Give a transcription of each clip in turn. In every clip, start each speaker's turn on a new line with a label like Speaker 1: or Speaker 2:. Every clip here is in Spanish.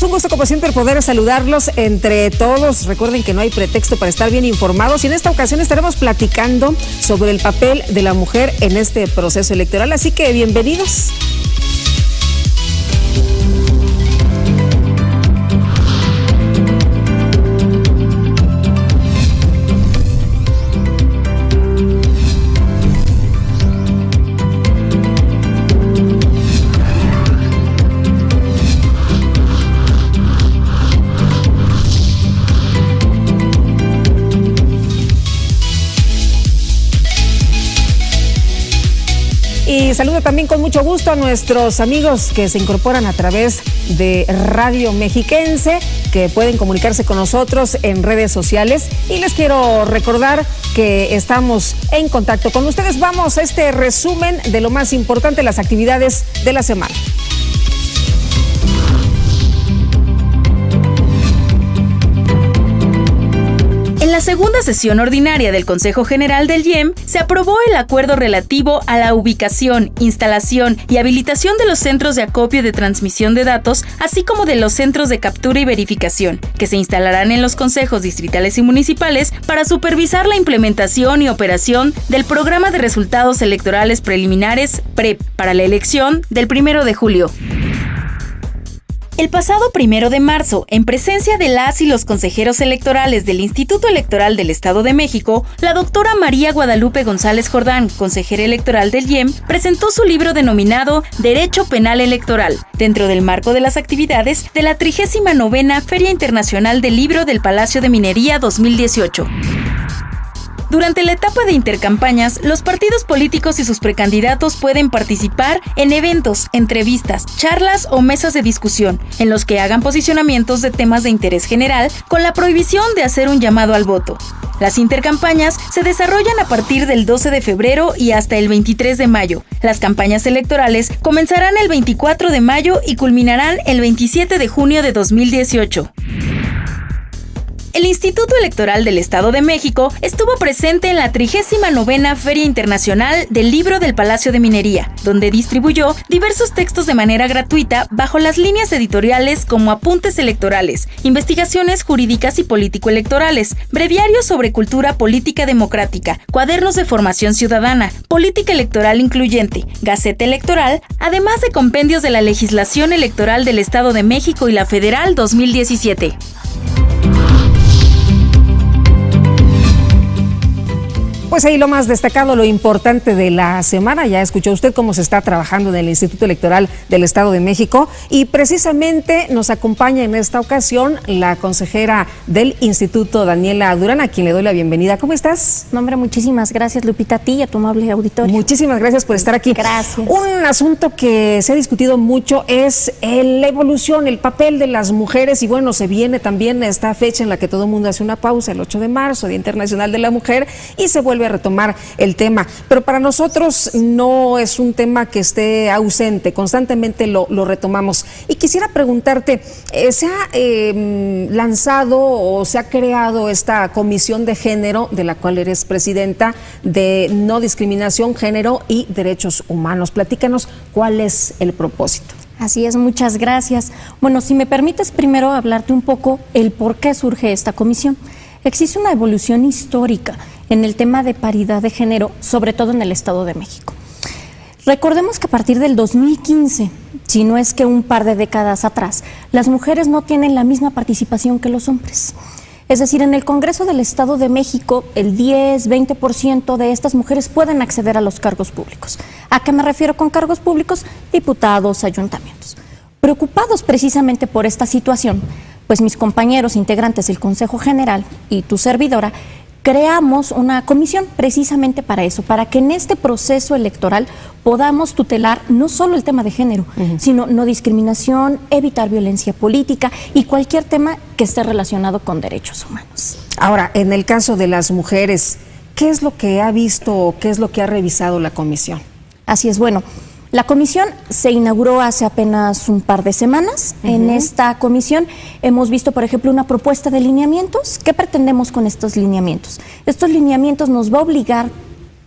Speaker 1: amigos, un gusto como siempre poder saludarlos entre todos. Recuerden que no hay pretexto para estar bien informados y en esta ocasión estaremos platicando sobre el papel de la mujer en este proceso electoral, así que bienvenidos. Y saludo también con mucho gusto a nuestros amigos que se incorporan a través de Radio Mexiquense, que pueden comunicarse con nosotros en redes sociales. Y les quiero recordar que estamos en contacto con ustedes. Vamos a este resumen de lo más importante, las actividades de la semana.
Speaker 2: En la segunda sesión ordinaria del Consejo General del IEM se aprobó el acuerdo relativo a la ubicación, instalación y habilitación de los centros de acopio y de transmisión de datos, así como de los centros de captura y verificación, que se instalarán en los consejos distritales y municipales para supervisar la implementación y operación del Programa de Resultados Electorales Preliminares PREP para la elección del 1 de julio. El pasado 1 de marzo, en presencia de las y los consejeros electorales del Instituto Electoral del Estado de México, la doctora María Guadalupe González Jordán, consejera electoral del IEM, presentó su libro denominado Derecho Penal Electoral, dentro del marco de las actividades de la 39ª Feria Internacional del Libro del Palacio de Minería 2018. Durante la etapa de intercampañas, los partidos políticos y sus precandidatos pueden participar en eventos, entrevistas, charlas o mesas de discusión, en los que hagan posicionamientos de temas de interés general, con la prohibición de hacer un llamado al voto. Las intercampañas se desarrollan a partir del 12 de febrero y hasta el 23 de mayo. Las campañas electorales comenzarán el 24 de mayo y culminarán el 27 de junio de 2018. El Instituto Electoral del Estado de México estuvo presente en la 39ª Feria Internacional del Libro del Palacio de Minería, donde distribuyó diversos textos de manera gratuita bajo las líneas editoriales como apuntes electorales, investigaciones jurídicas y político-electorales, breviarios sobre cultura política democrática, cuadernos de formación ciudadana, política electoral incluyente, gaceta electoral, además de compendios de la legislación electoral del Estado de México y la Federal 2017.
Speaker 1: Pues ahí lo más destacado, lo importante de la semana. Ya escuchó usted cómo se está trabajando en el Instituto Electoral del Estado de México y precisamente nos acompaña en esta ocasión la consejera del Instituto, Daniela Durán, a quien le doy la bienvenida. ¿Cómo estás?
Speaker 3: No, hombre, muchísimas gracias, Lupita, a ti y a tu amable auditorio.
Speaker 1: Muchísimas gracias por estar aquí.
Speaker 3: Gracias.
Speaker 1: Un asunto que se ha discutido mucho es la evolución, el papel de las mujeres y bueno, se viene también esta fecha en la que todo el mundo hace una pausa, el 8 de marzo, Día Internacional de la Mujer, y se vuelve a retomar el tema, pero para nosotros no es un tema que esté ausente, constantemente lo retomamos. Y quisiera preguntarte, ¿se ha lanzado o se ha creado esta comisión de género, de la cual eres presidenta, de no discriminación, género y derechos humanos? Platícanos cuál es el propósito.
Speaker 3: Así es, muchas gracias. Bueno, si me permites primero hablarte un poco el por qué surge esta comisión. Existe una evolución histórica en el tema de paridad de género, sobre todo en el Estado de México. Recordemos que a partir del 2015, si no es que un par de décadas atrás, las mujeres no tienen la misma participación que los hombres. Es decir, en el Congreso del Estado de México, el 10-20% de estas mujeres pueden acceder a los cargos públicos. ¿A qué me refiero con cargos públicos? Diputados, ayuntamientos. Preocupados precisamente por esta situación, pues mis compañeros integrantes del Consejo General y tu servidora creamos una comisión precisamente para eso, para que en este proceso electoral podamos tutelar no solo el tema de género, sino no discriminación, evitar violencia política y cualquier tema que esté relacionado con derechos humanos.
Speaker 1: Ahora, en el caso de las mujeres, ¿qué es lo que ha visto o qué es lo que ha revisado la comisión?
Speaker 3: Así es, bueno, la comisión se inauguró hace apenas un par de semanas. En esta comisión hemos visto, por ejemplo, una propuesta de lineamientos. ¿Qué pretendemos con estos lineamientos? Estos lineamientos nos va a obligar,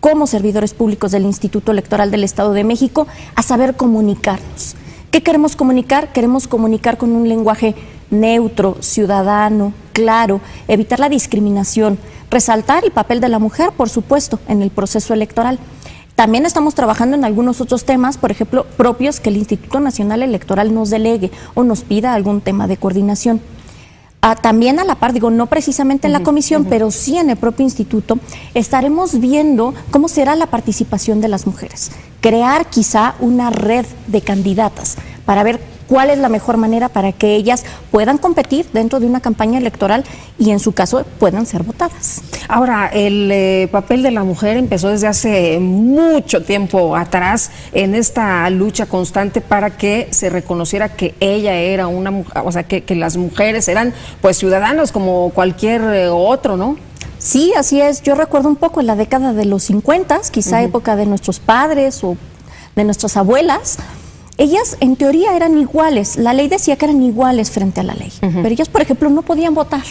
Speaker 3: como servidores públicos del Instituto Electoral del Estado de México, a saber comunicarnos. ¿Qué queremos comunicar? Queremos comunicar con un lenguaje neutro, ciudadano, claro, evitar la discriminación, resaltar el papel de la mujer, por supuesto, en el proceso electoral. También estamos trabajando en algunos otros temas, por ejemplo, propios que el Instituto Nacional Electoral nos delegue o nos pida algún tema de coordinación. También a la par, digo, no precisamente en la comisión, pero sí en el propio instituto, estaremos viendo cómo será la participación de las mujeres. Crear quizá una red de candidatas para ver cuál es la mejor manera para que ellas puedan competir dentro de una campaña electoral y en su caso puedan ser votadas.
Speaker 1: Ahora, el papel de la mujer empezó desde hace mucho tiempo atrás en esta lucha constante para que se reconociera que ella era una mujer, o sea, que las mujeres eran pues ciudadanos como cualquier otro, ¿no?
Speaker 3: Sí, así es. Yo recuerdo un poco en la década de los 50, quizá época de nuestros padres o de nuestras abuelas. Ellas en teoría eran iguales, la ley decía que eran iguales frente a la ley, pero ellas, por ejemplo, no podían votar.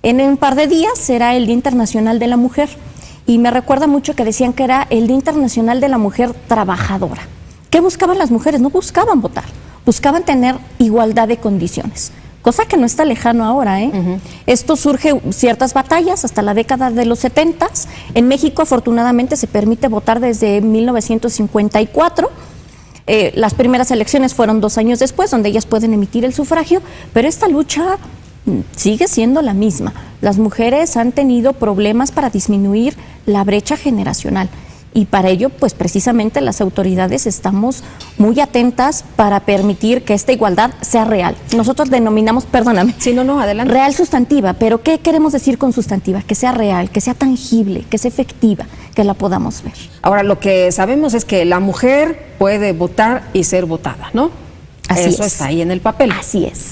Speaker 3: En un par de días será el Día Internacional de la Mujer y me recuerda mucho que decían que era el Día Internacional de la Mujer Trabajadora. ¿Qué buscaban las mujeres? No buscaban votar, buscaban tener igualdad de condiciones, cosa que no está lejano ahora, ¿eh? Esto surge ciertas batallas hasta la década de los 70. En México, afortunadamente, se permite votar desde 1954. Las primeras elecciones fueron 2 años después, donde ellas pueden emitir el sufragio, pero esta lucha sigue siendo la misma. Las mujeres han tenido problemas para disminuir la brecha generacional y para ello, pues precisamente las autoridades estamos muy atentas para permitir que esta igualdad sea real. Nosotros denominamos, perdóname,
Speaker 1: Sí, no, adelante.
Speaker 3: real sustantiva, pero ¿qué queremos decir con sustantiva? Que sea real, que sea tangible, que sea efectiva, que la podamos ver.
Speaker 1: Ahora, lo que sabemos es que la mujer puede votar y ser votada, ¿no?
Speaker 3: Así
Speaker 1: Eso
Speaker 3: es.
Speaker 1: está ahí en el papel.
Speaker 3: Así es.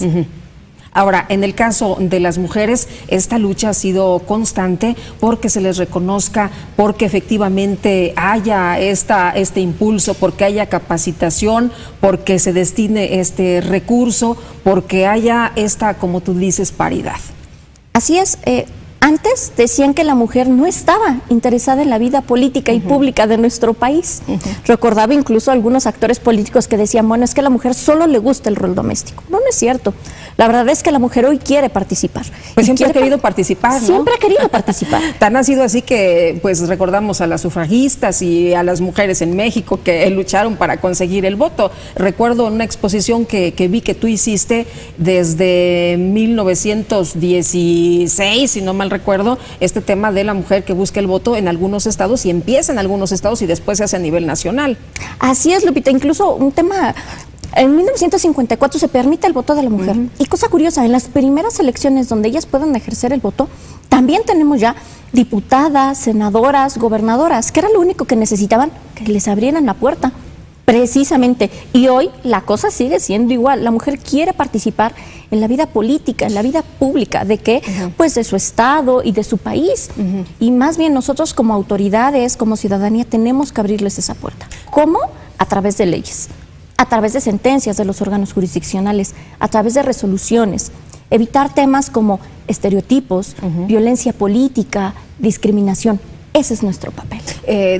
Speaker 1: Ahora, en el caso de las mujeres, esta lucha ha sido constante porque se les reconozca, porque efectivamente haya este impulso, porque haya capacitación, porque se destine este recurso, porque haya esta, como tú dices, paridad.
Speaker 3: Así es. Antes decían que la mujer no estaba interesada en la vida política y pública de nuestro país. Recordaba incluso a algunos actores políticos que decían, bueno, es que a la mujer solo le gusta el rol doméstico. No, no es cierto. La verdad es que la mujer hoy quiere participar.
Speaker 1: Pues siempre ha querido participar, ¿no?
Speaker 3: Siempre ha querido participar.
Speaker 1: Tan ha sido así que pues recordamos a las sufragistas y a las mujeres en México que lucharon para conseguir el voto. Recuerdo una exposición que vi que tú hiciste desde 1916, si no mal recuerdo, este tema de la mujer que busca el voto en algunos estados y empieza en algunos estados y después se hace a nivel nacional.
Speaker 3: Así es, Lupita. Incluso un tema... En 1954 se permite el voto de la mujer. Y cosa curiosa, en las primeras elecciones donde ellas puedan ejercer el voto, también tenemos ya diputadas, senadoras, gobernadoras, que era lo único que necesitaban, que les abrieran la puerta, precisamente. Y hoy la cosa sigue siendo igual. La mujer quiere participar en la vida política, en la vida pública, ¿de qué? Pues de su estado y de su país. Y más bien nosotros como autoridades, como ciudadanía, tenemos que abrirles esa puerta. ¿Cómo? A través de leyes, a través de sentencias de los órganos jurisdiccionales, a través de resoluciones, evitar temas como estereotipos, violencia política, discriminación. Ese es nuestro papel.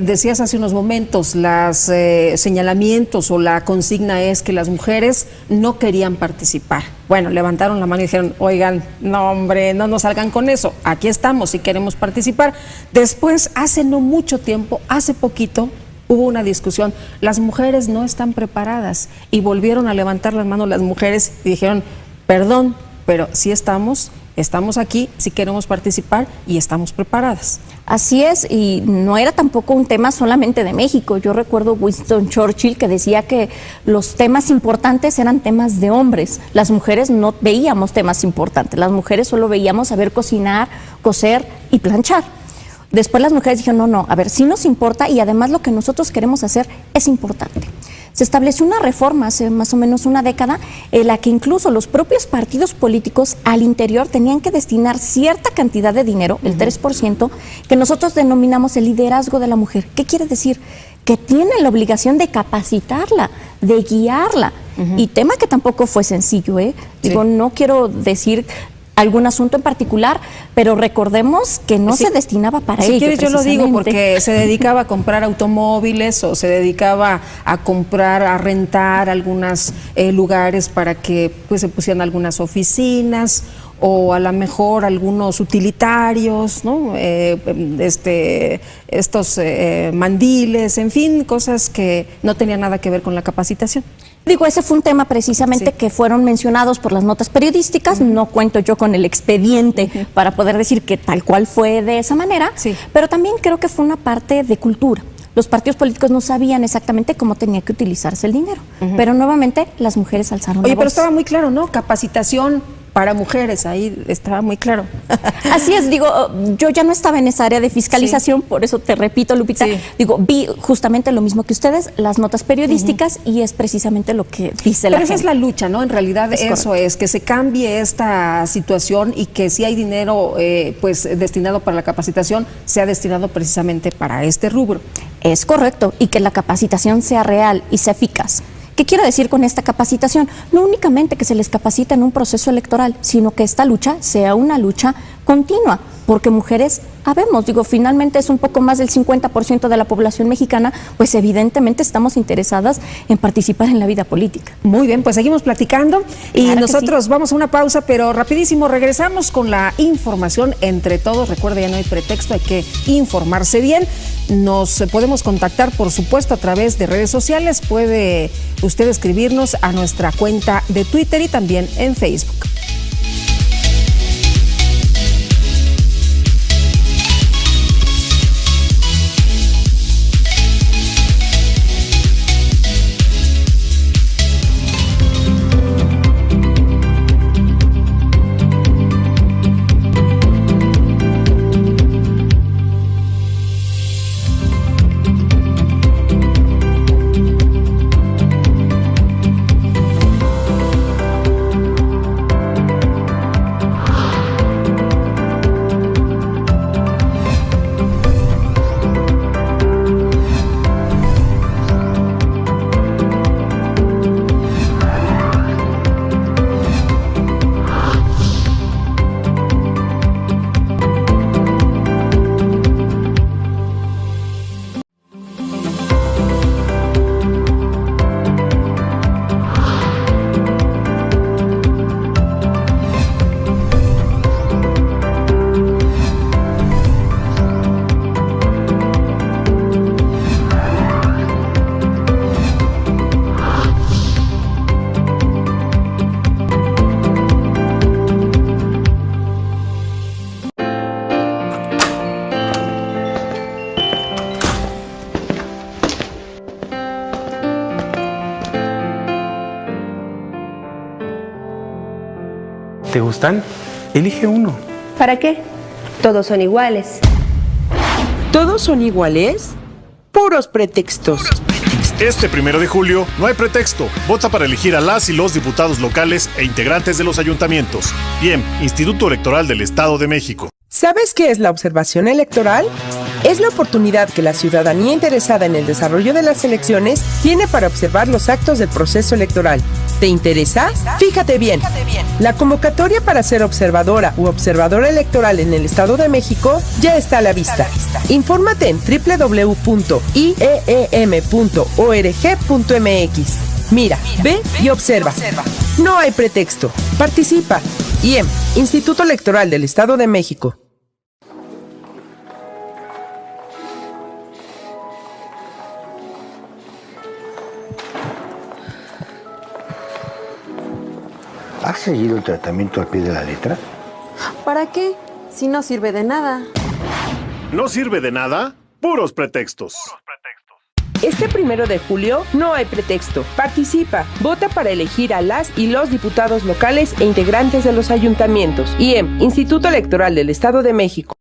Speaker 1: Decías hace unos momentos, los señalamientos o la consigna es que las mujeres no querían participar. Bueno, levantaron la mano y dijeron, oigan, no hombre, no nos salgan con eso, aquí estamos si queremos participar. Después, hace no mucho tiempo, hace poquito, hubo una discusión, las mujeres no están preparadas y volvieron a levantar las manos las mujeres y dijeron, perdón, pero sí estamos aquí, sí queremos participar y estamos preparadas.
Speaker 3: Así es, y no era tampoco un tema solamente de México. Yo recuerdo Winston Churchill que decía que los temas importantes eran temas de hombres. Las mujeres no veíamos temas importantes, las mujeres solo veíamos saber cocinar, coser y planchar. Después las mujeres dijeron, no, a ver, sí nos importa y además lo que nosotros queremos hacer es importante. Se estableció una reforma hace más o menos una década en la que incluso los propios partidos políticos al interior tenían que destinar cierta cantidad de dinero, el 3%, que nosotros denominamos el liderazgo de la mujer. ¿Qué quiere decir? Que tienen la obligación de capacitarla, de guiarla. Y tema que tampoco fue sencillo, ¿eh? Digo, no quiero decir algún asunto en particular, pero recordemos que no se destinaba para ello.
Speaker 1: Si quieres yo lo digo, porque se dedicaba a comprar automóviles o se dedicaba a comprar, a rentar algunos lugares para que pues se pusieran algunas oficinas o a lo mejor algunos utilitarios, ¿no? Estos mandiles, en fin, cosas que no tenían nada que ver con la capacitación.
Speaker 3: Digo, ese fue un tema precisamente que fueron mencionados por las notas periodísticas. No cuento yo con el expediente para poder decir que tal cual fue de esa manera, pero también creo que fue una parte de cultura. Los partidos políticos no sabían exactamente cómo tenía que utilizarse el dinero, pero nuevamente las mujeres alzaron la voz.
Speaker 1: Pero estaba muy claro, ¿no? Capacitación para mujeres, ahí estaba muy claro.
Speaker 3: Así es, digo, yo ya no estaba en esa área de fiscalización, por eso te repito, Lupita, digo, vi justamente lo mismo que ustedes, las notas periodísticas, y es precisamente lo que dice la gente.
Speaker 1: Pero esa es la lucha, ¿no? En realidad eso es, que se cambie esta situación y que si hay dinero pues destinado para la capacitación, sea destinado precisamente para este rubro.
Speaker 3: Es correcto, y que la capacitación sea real y sea eficaz. ¿Qué quiero decir con esta capacitación? No únicamente que se les capacita en un proceso electoral, sino que esta lucha sea una lucha continua, porque mujeres habemos, digo, finalmente es un poco más del 50% de la población mexicana, pues evidentemente estamos interesadas en participar en la vida política.
Speaker 1: Muy bien, pues seguimos platicando y nosotros vamos a una pausa, pero rapidísimo regresamos con la información entre todos. Recuerda, ya no hay pretexto, hay que informarse bien. Nos podemos contactar, por supuesto, a través de redes sociales. Puede usted escribirnos a nuestra cuenta de Twitter y también en Facebook.
Speaker 4: ¿Te gustan? Elige uno.
Speaker 5: ¿Para qué? Todos son iguales.
Speaker 6: ¿Todos son iguales? Puros pretextos.
Speaker 7: Este 1 de julio no hay pretexto. Vota para elegir a las y los diputados locales e integrantes de los ayuntamientos. Bien, Instituto Electoral del Estado de México.
Speaker 6: ¿Sabes qué es la observación electoral? Es la oportunidad que la ciudadanía interesada en el desarrollo de las elecciones tiene para observar los actos del proceso electoral. ¿Te interesa? Fíjate bien. La convocatoria para ser observadora u observadora electoral en el Estado de México ya está a la vista. Infórmate en www.ieem.org.mx. Mira, ve y observa. No hay pretexto. Participa. IEM, Instituto Electoral del Estado de México.
Speaker 8: ¿Has seguido el tratamiento al pie de la letra?
Speaker 9: ¿Para qué? Si no sirve de nada.
Speaker 7: ¿No sirve de nada? Puros pretextos.
Speaker 6: Este 1 de julio no hay pretexto. Participa. Vota para elegir a las y los diputados locales e integrantes de los ayuntamientos. IEM, Instituto Electoral del Estado de México.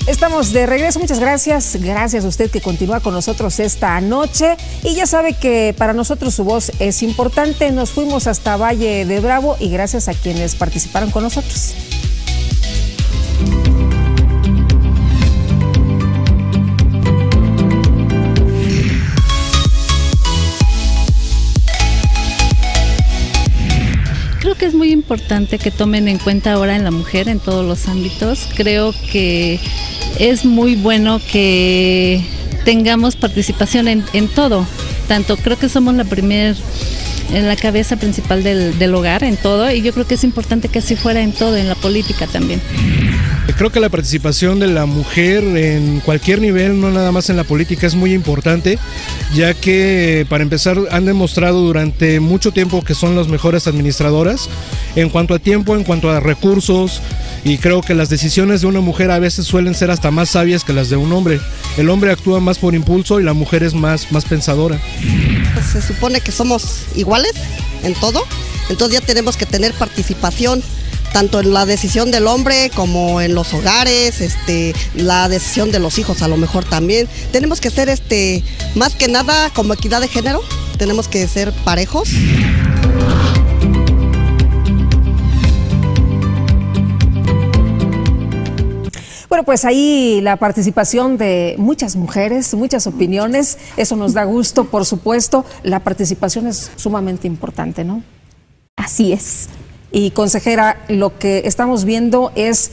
Speaker 1: Estamos estamos de regreso. Muchas gracias. Gracias a usted que continúa con nosotros esta noche. Y ya sabe que para nosotros su voz es importante. Nos fuimos hasta Valle de Bravo y gracias a quienes participaron con nosotros.
Speaker 10: Creo que es muy importante que tomen en cuenta ahora en la mujer en todos los ámbitos. Creo que es muy bueno que tengamos participación en todo. Tanto creo que somos en la cabeza principal del hogar en todo, y yo creo que es importante que así fuera en todo, en la política también.
Speaker 11: Creo que la participación de la mujer en cualquier nivel, no nada más en la política, es muy importante, ya que para empezar han demostrado durante mucho tiempo que son las mejores administradoras en cuanto a tiempo, en cuanto a recursos, y creo que las decisiones de una mujer a veces suelen ser hasta más sabias que las de un hombre. El hombre actúa más por impulso y la mujer es más pensadora.
Speaker 12: Se supone que somos iguales en todo, entonces ya tenemos que tener participación tanto en la decisión del hombre como en los hogares, la decisión de los hijos a lo mejor también. Tenemos que ser más que nada como equidad de género, tenemos que ser parejos.
Speaker 1: Bueno, pues ahí la participación de muchas mujeres, muchas opiniones, eso nos da gusto, por supuesto. La participación es sumamente importante, ¿no?
Speaker 3: Así es.
Speaker 1: Y consejera, lo que estamos viendo es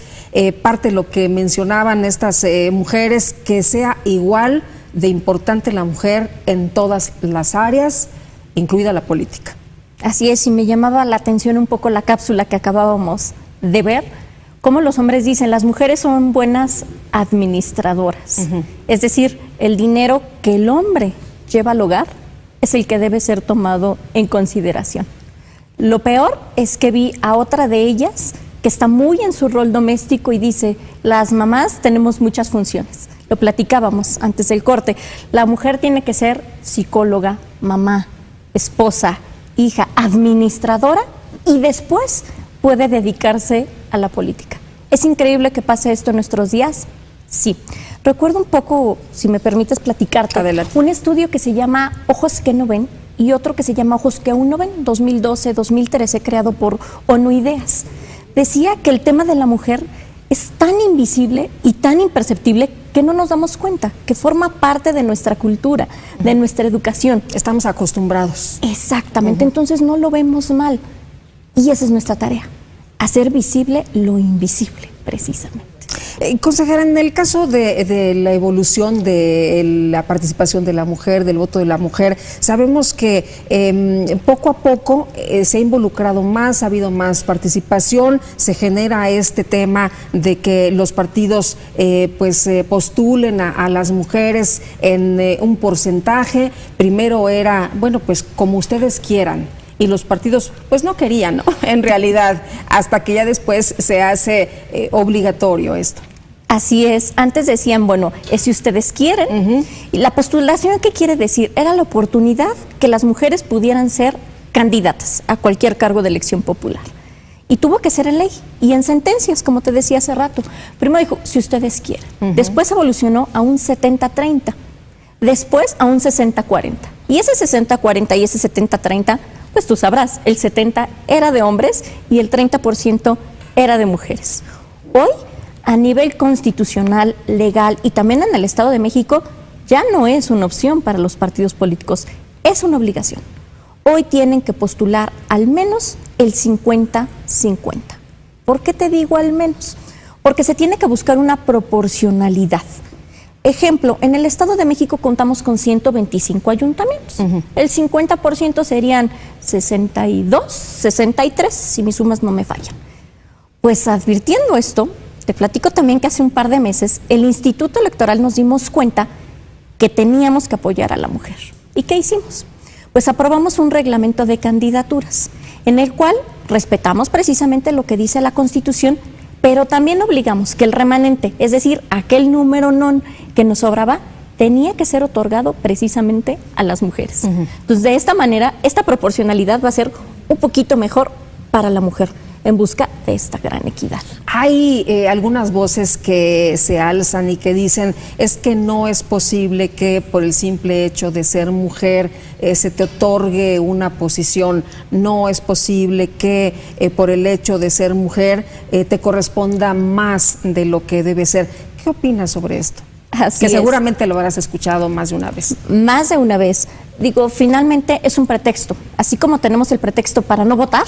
Speaker 1: parte de lo que mencionaban estas mujeres, que sea igual de importante la mujer en todas las áreas, incluida la política.
Speaker 3: Así es, y me llamaba la atención un poco la cápsula que acabábamos de ver, cómo los hombres dicen, las mujeres son buenas administradoras. Es decir, el dinero que el hombre lleva al hogar es el que debe ser tomado en consideración. Lo peor es que vi a otra de ellas que está muy en su rol doméstico y dice, las mamás tenemos muchas funciones. Lo platicábamos antes del corte. La mujer tiene que ser psicóloga, mamá, esposa, hija, administradora, y después puede dedicarse a la política. ¿Es increíble que pase esto en nuestros días? Sí. Recuerdo un poco, si me permites platicarte,
Speaker 1: adelante,
Speaker 3: un estudio que se llama Ojos que no ven y otro que se llama Ojos que aún no ven, 2012-2013, creado por ONU Ideas. Decía que el tema de la mujer es tan invisible y tan imperceptible que no nos damos cuenta, que forma parte de nuestra cultura, de nuestra educación.
Speaker 1: Estamos acostumbrados.
Speaker 3: Exactamente, entonces no lo vemos mal. Y esa es nuestra tarea, hacer visible lo invisible, precisamente.
Speaker 1: Consejera, en el caso de la evolución de la participación de la mujer, del voto de la mujer, sabemos que poco a poco se ha involucrado más, ha habido más participación, se genera este tema de que los partidos postulen a las mujeres en un porcentaje. Primero era, bueno, pues como ustedes quieran. Y los partidos pues no querían, ¿no? En realidad, hasta que ya después se hace obligatorio esto.
Speaker 3: Así es, antes decían, bueno, si ustedes quieren. Y la postulación, ¿qué quiere decir? Era la oportunidad que las mujeres pudieran ser candidatas a cualquier cargo de elección popular. Y tuvo que ser en ley y en sentencias, como te decía hace rato. Primero dijo, si ustedes quieren. Después evolucionó a un 70-30. Después a un 60-40. Y ese 60-40 y ese 70-30, pues tú sabrás, el 70 era de hombres y el 30% era de mujeres. Hoy, a nivel constitucional, legal y también en el Estado de México, ya no es una opción para los partidos políticos, es una obligación. Hoy tienen que postular al menos el 50-50. ¿Por qué te digo al menos? Porque se tiene que buscar una proporcionalidad. Ejemplo, en el Estado de México contamos con 125 ayuntamientos. El 50% serían 62, 63, si mis sumas no me fallan. Pues advirtiendo esto, te platico también que hace un par de meses el Instituto Electoral nos dimos cuenta que teníamos que apoyar a la mujer. ¿Y qué hicimos? Pues aprobamos un reglamento de candidaturas en el cual respetamos precisamente lo que dice la Constitución, pero también obligamos que el remanente, es decir, aquel número non que nos sobraba, tenía que ser otorgado precisamente a las mujeres. Entonces, de esta manera, esta proporcionalidad va a ser un poquito mejor para la mujer. en busca de esta gran equidad.
Speaker 1: Hay algunas voces que se alzan y que dicen es que no es posible que por el simple hecho de ser mujer se te otorgue una posición, no es posible que por el hecho de ser mujer te corresponda más de lo que debe ser. ¿Qué opinas sobre esto?
Speaker 3: Así
Speaker 1: que seguramente lo habrás escuchado más de una vez.
Speaker 3: Más de una vez. Digo, finalmente es un pretexto. Así como tenemos el pretexto para no votar,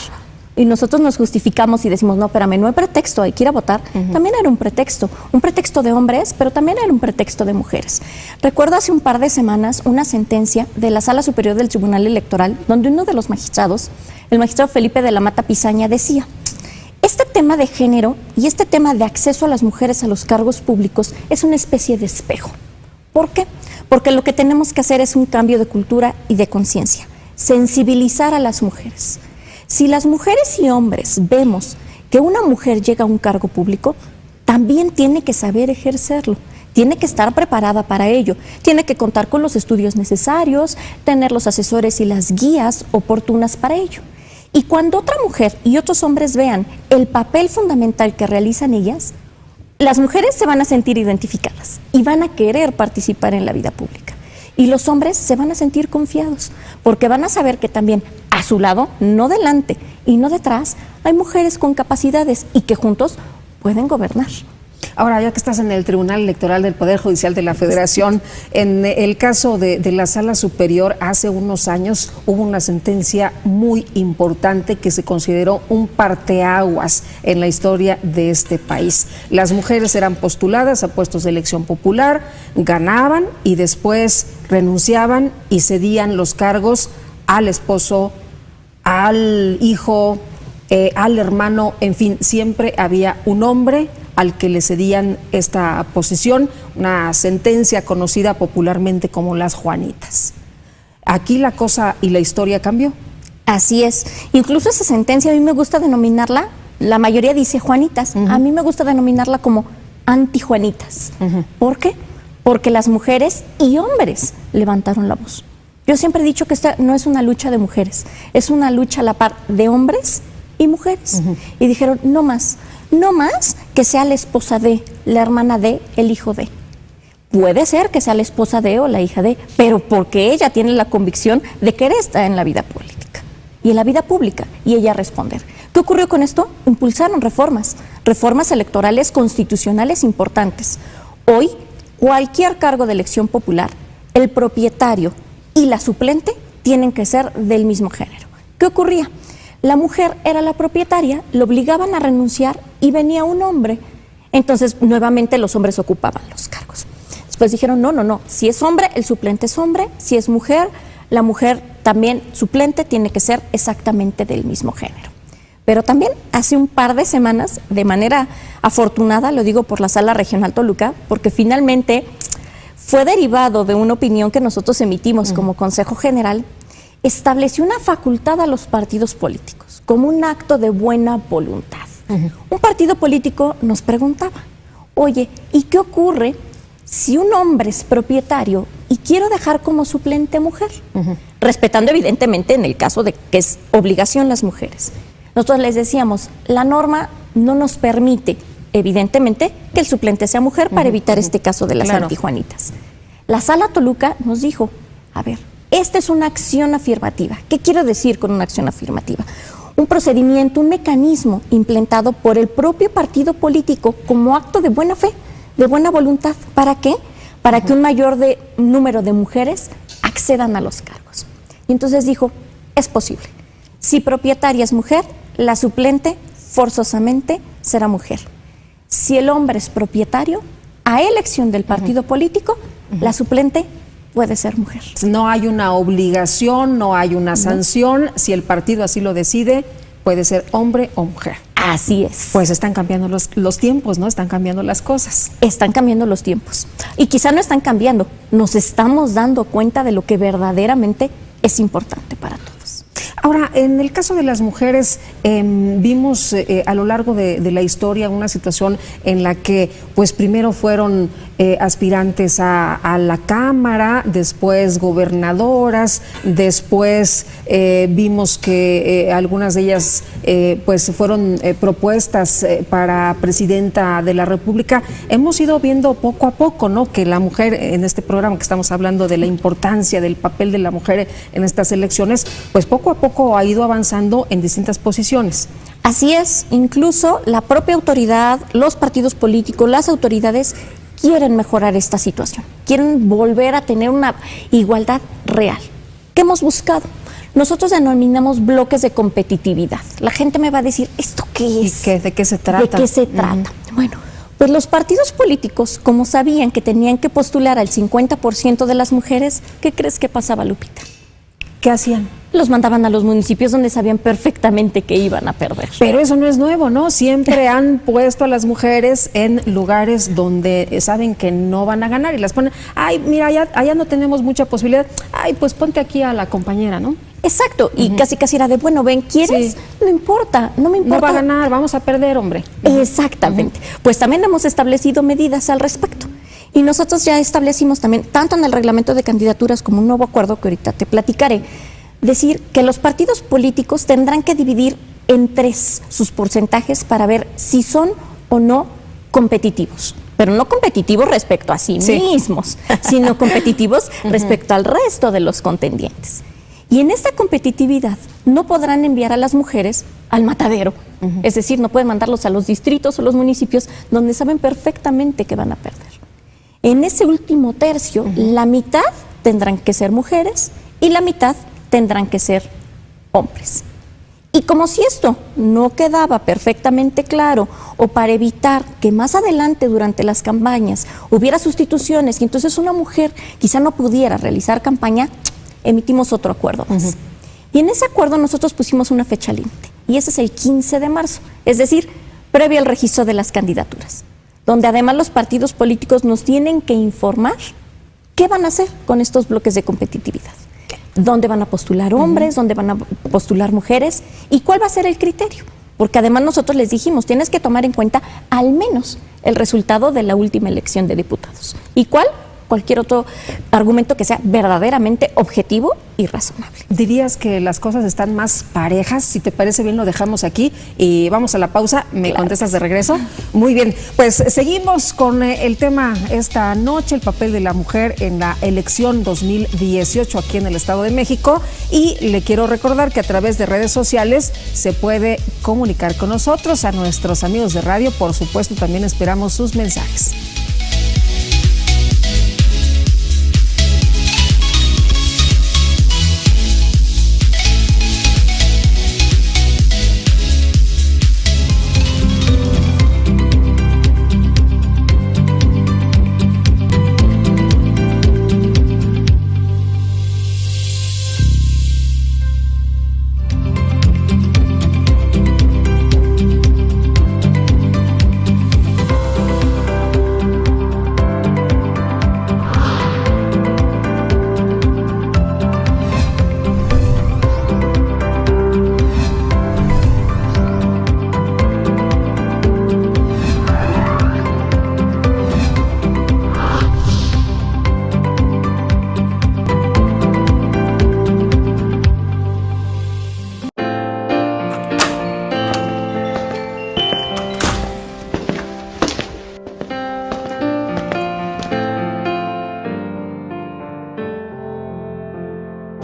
Speaker 3: y nosotros nos justificamos y decimos, no, espérame, no hay pretexto, hay que ir a votar. También era un pretexto de hombres, pero también era un pretexto de mujeres. Recuerdo hace un par de semanas una sentencia de la Sala Superior del Tribunal Electoral, donde uno de los magistrados, el magistrado Felipe de la Mata Pizaña, decía: este tema de género y este tema de acceso a las mujeres a los cargos públicos es una especie de espejo. ¿Por qué? Porque lo que tenemos que hacer es un cambio de cultura y de conciencia, sensibilizar a las mujeres. Si las mujeres y hombres vemos que una mujer llega a un cargo público, también tiene que saber ejercerlo, tiene que estar preparada para ello, tiene que contar con los estudios necesarios, tener los asesores y las guías oportunas para ello. Y cuando otra mujer y otros hombres vean el papel fundamental que realizan ellas, las mujeres se van a sentir identificadas y van a querer participar en la vida pública. Y los hombres se van a sentir confiados, porque van a saber que también a su lado, no delante y no detrás, hay mujeres con capacidades y que juntos pueden gobernar.
Speaker 1: Ahora, ya que estás en el Tribunal Electoral del Poder Judicial de la Federación, en el caso de la Sala Superior, hace unos años hubo una sentencia muy importante que se consideró un parteaguas en la historia de este país. Las mujeres eran postuladas a puestos de elección popular, ganaban y después renunciaban y cedían los cargos al esposo, al hijo, al hermano, en fin, siempre había un hombre al que le cedían esta posición, una sentencia conocida popularmente como las Juanitas. Aquí la cosa y la historia cambió.
Speaker 3: Así es. Incluso esa sentencia a mí me gusta denominarla, la mayoría dice Juanitas, a mí me gusta denominarla como anti-Juanitas. ¿Por qué? Porque las mujeres y hombres levantaron la voz. Yo siempre he dicho que esta no es una lucha de mujeres, es una lucha a la par de hombres y mujeres. Y dijeron, no más que sea la esposa de, la hermana de, el hijo de. Puede ser que sea la esposa de o la hija de, pero porque ella tiene la convicción de querer estar en la vida política y en la vida pública, y ella responder. ¿Qué ocurrió con esto? Impulsaron reformas electorales constitucionales importantes. Hoy, cualquier cargo de elección popular, el propietario y la suplente tienen que ser del mismo género. ¿Qué ocurría? La mujer era la propietaria, lo obligaban a renunciar y venía un hombre. Entonces, nuevamente los hombres ocupaban los cargos. Después dijeron, no, si es hombre, el suplente es hombre, si es mujer, la mujer también suplente tiene que ser exactamente del mismo género. Pero también hace un par de semanas, de manera afortunada, lo digo por la Sala Regional Toluca, porque finalmente fue derivado de una opinión que nosotros emitimos como Consejo General, estableció una facultad a los partidos políticos como un acto de buena voluntad. Un partido político nos preguntaba, oye, ¿y qué ocurre si un hombre es propietario y quiero dejar como suplente mujer? Respetando evidentemente en el caso de que es obligación las mujeres. Nosotros les decíamos, la norma no nos permite, evidentemente, que el suplente sea mujer para evitar este caso de las antijuanitas. La Sala Toluca nos dijo, a ver, esta es una acción afirmativa. ¿Qué quiero decir con una acción afirmativa? Un procedimiento, un mecanismo implementado por el propio partido político como acto de buena fe, de buena voluntad. ¿Para qué? Para que un mayor número de mujeres accedan a los cargos. Y entonces dijo, es posible. Si propietaria es mujer, la suplente forzosamente será mujer. Si el hombre es propietario, a elección del partido político, la suplente puede ser mujer.
Speaker 1: No hay una obligación, no hay una sanción. Si el partido así lo decide, puede ser hombre o mujer.
Speaker 3: Así es.
Speaker 1: Pues están cambiando los tiempos, ¿no? Están cambiando las cosas.
Speaker 3: Están cambiando los tiempos. Y quizá no están cambiando, nos estamos dando cuenta de lo que verdaderamente es importante para todos.
Speaker 1: Ahora, en el caso de las mujeres, vimos a lo largo de la historia una situación en la que, pues primero fueron aspirantes a la Cámara, después gobernadoras, después vimos que algunas de ellas pues fueron propuestas para presidenta de la República. Hemos ido viendo poco a poco, ¿no?, que la mujer, en este programa que estamos hablando de la importancia del papel de la mujer en estas elecciones, pues poco a poco ha ido avanzando en distintas posiciones.
Speaker 3: Así es, incluso la propia autoridad, los partidos políticos, las autoridades quieren mejorar esta situación, quieren volver a tener una igualdad real. ¿Qué hemos buscado? Nosotros denominamos bloques de competitividad. La gente me va a decir, ¿esto qué es?
Speaker 1: ¿De qué se trata?
Speaker 3: ¿De qué se trata? Bueno, pues los partidos políticos, como sabían que tenían que postular al 50% de las mujeres, ¿qué crees que pasaba, Lupita?
Speaker 1: ¿Qué hacían?
Speaker 3: Los mandaban a los municipios donde sabían perfectamente que iban a perder.
Speaker 1: Pero eso no es nuevo, ¿no? Siempre han puesto a las mujeres en lugares donde saben que no van a ganar y las ponen, ay, mira, allá no tenemos mucha posibilidad, ay, pues ponte aquí a la compañera, ¿no?
Speaker 3: Exacto, y casi era de, bueno, ven, ¿quieres?
Speaker 1: Sí.
Speaker 3: No importa, no me importa.
Speaker 1: No va a ganar, vamos a perder, hombre.
Speaker 3: Exactamente. Pues también hemos establecido medidas al respecto. Y nosotros ya establecimos también, tanto en el reglamento de candidaturas como un nuevo acuerdo que ahorita te platicaré, decir que los partidos políticos tendrán que dividir en 3 sus porcentajes para ver si son o no competitivos. Pero no competitivos respecto a sí mismos, sino competitivos respecto al resto de los contendientes. Y en esta competitividad no podrán enviar a las mujeres al matadero. Es decir, no pueden mandarlos a los distritos o los municipios donde saben perfectamente que van a perder. En ese último tercio, la mitad tendrán que ser mujeres y la mitad tendrán que ser hombres. Y como si esto no quedaba perfectamente claro, o para evitar que más adelante durante las campañas hubiera sustituciones y entonces una mujer quizá no pudiera realizar campaña, emitimos otro acuerdo más. Y en ese acuerdo nosotros pusimos una fecha límite, y ese es el 15 de marzo, es decir, previo al registro de las candidaturas, donde además los partidos políticos nos tienen que informar qué van a hacer con estos bloques de competitividad. ¿Dónde van a postular hombres? ¿Dónde van a postular mujeres? ¿Y cuál va a ser el criterio? Porque además nosotros les dijimos, tienes que tomar en cuenta al menos el resultado de la última elección de diputados. ¿Y cuál? Cualquier otro argumento que sea verdaderamente objetivo y razonable.
Speaker 1: ¿Dirías que las cosas están más parejas? Si te parece bien, lo dejamos aquí y vamos a la pausa. ¿Me contestas de regreso? Muy bien, pues seguimos con el tema esta noche, el papel de la mujer en la elección 2018 aquí en el Estado de México. Y le quiero recordar que a través de redes sociales se puede comunicar con nosotros, a nuestros amigos de radio. Por supuesto, también esperamos sus mensajes.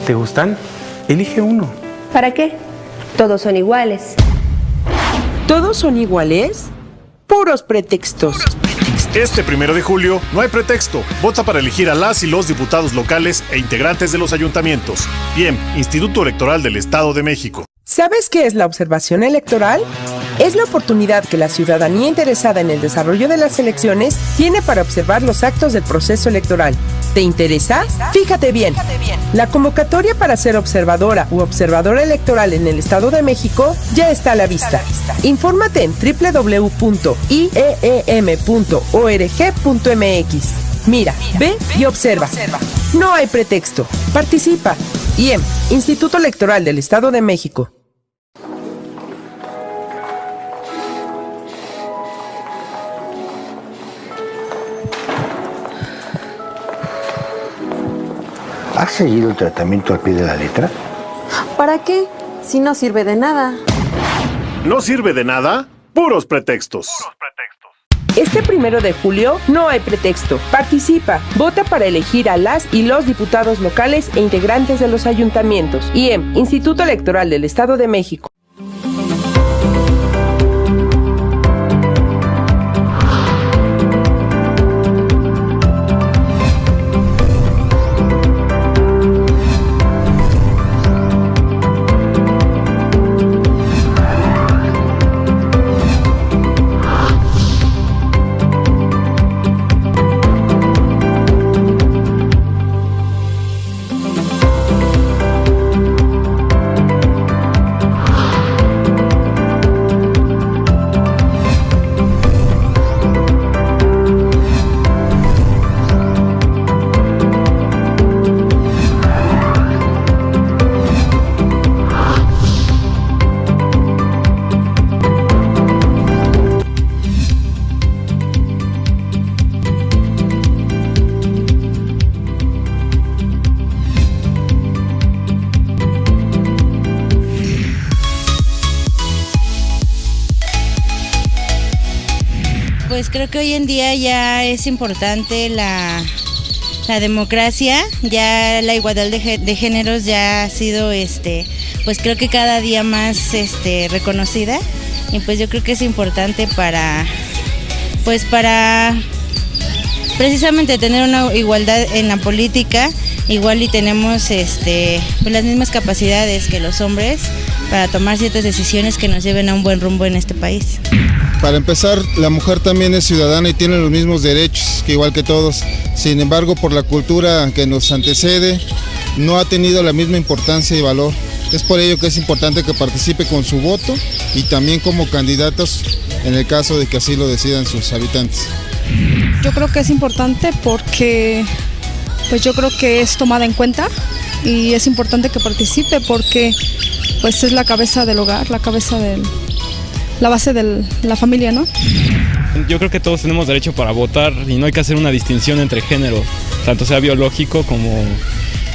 Speaker 4: ¿Te gustan? Elige uno.
Speaker 5: ¿Para qué? Todos son iguales.
Speaker 6: ¿Todos son iguales? Puros pretextos.
Speaker 7: Este 1 de julio no hay pretexto. Vota para elegir a las y los diputados locales e integrantes de los ayuntamientos. IEM, Instituto Electoral del Estado de México.
Speaker 6: ¿Sabes qué es la observación electoral? Es la oportunidad que la ciudadanía interesada en el desarrollo de las elecciones tiene para observar los actos del proceso electoral. ¿Te interesa? Fíjate bien. La convocatoria para ser observadora u observadora electoral en el Estado de México ya está a la vista. Infórmate en www.ieem.org.mx. Mira, ve y observa. No hay pretexto. Participa. IEM, Instituto Electoral del Estado de México.
Speaker 8: ¿Has seguido el tratamiento al pie de la letra?
Speaker 9: ¿Para qué? Si no sirve de nada.
Speaker 7: ¿No sirve de nada? Puros pretextos.
Speaker 6: Este 1 de julio no hay pretexto. Participa, vota para elegir a las y los diputados locales e integrantes de los ayuntamientos. IEM, Instituto Electoral del Estado de México.
Speaker 13: Pues creo que hoy en día ya es importante la democracia, ya la igualdad de géneros ya ha sido pues creo que cada día más reconocida, y pues yo creo que es importante para precisamente tener una igualdad en la política, igual y tenemos pues las mismas capacidades que los hombres para tomar ciertas decisiones que nos lleven a un buen rumbo en este país.
Speaker 14: Para empezar, la mujer también es ciudadana y tiene los mismos derechos que igual que todos. Sin embargo, por la cultura que nos antecede, no ha tenido la misma importancia y valor. Es por ello que es importante que participe con su voto y también como candidatos en el caso de que así lo decidan sus habitantes.
Speaker 15: Yo creo que es importante porque pues yo creo que es tomada en cuenta y es importante que participe porque pues es la cabeza del hogar, la base de la familia, ¿no?
Speaker 16: Yo creo que todos tenemos derecho para votar y no hay que hacer una distinción entre género, tanto sea biológico como,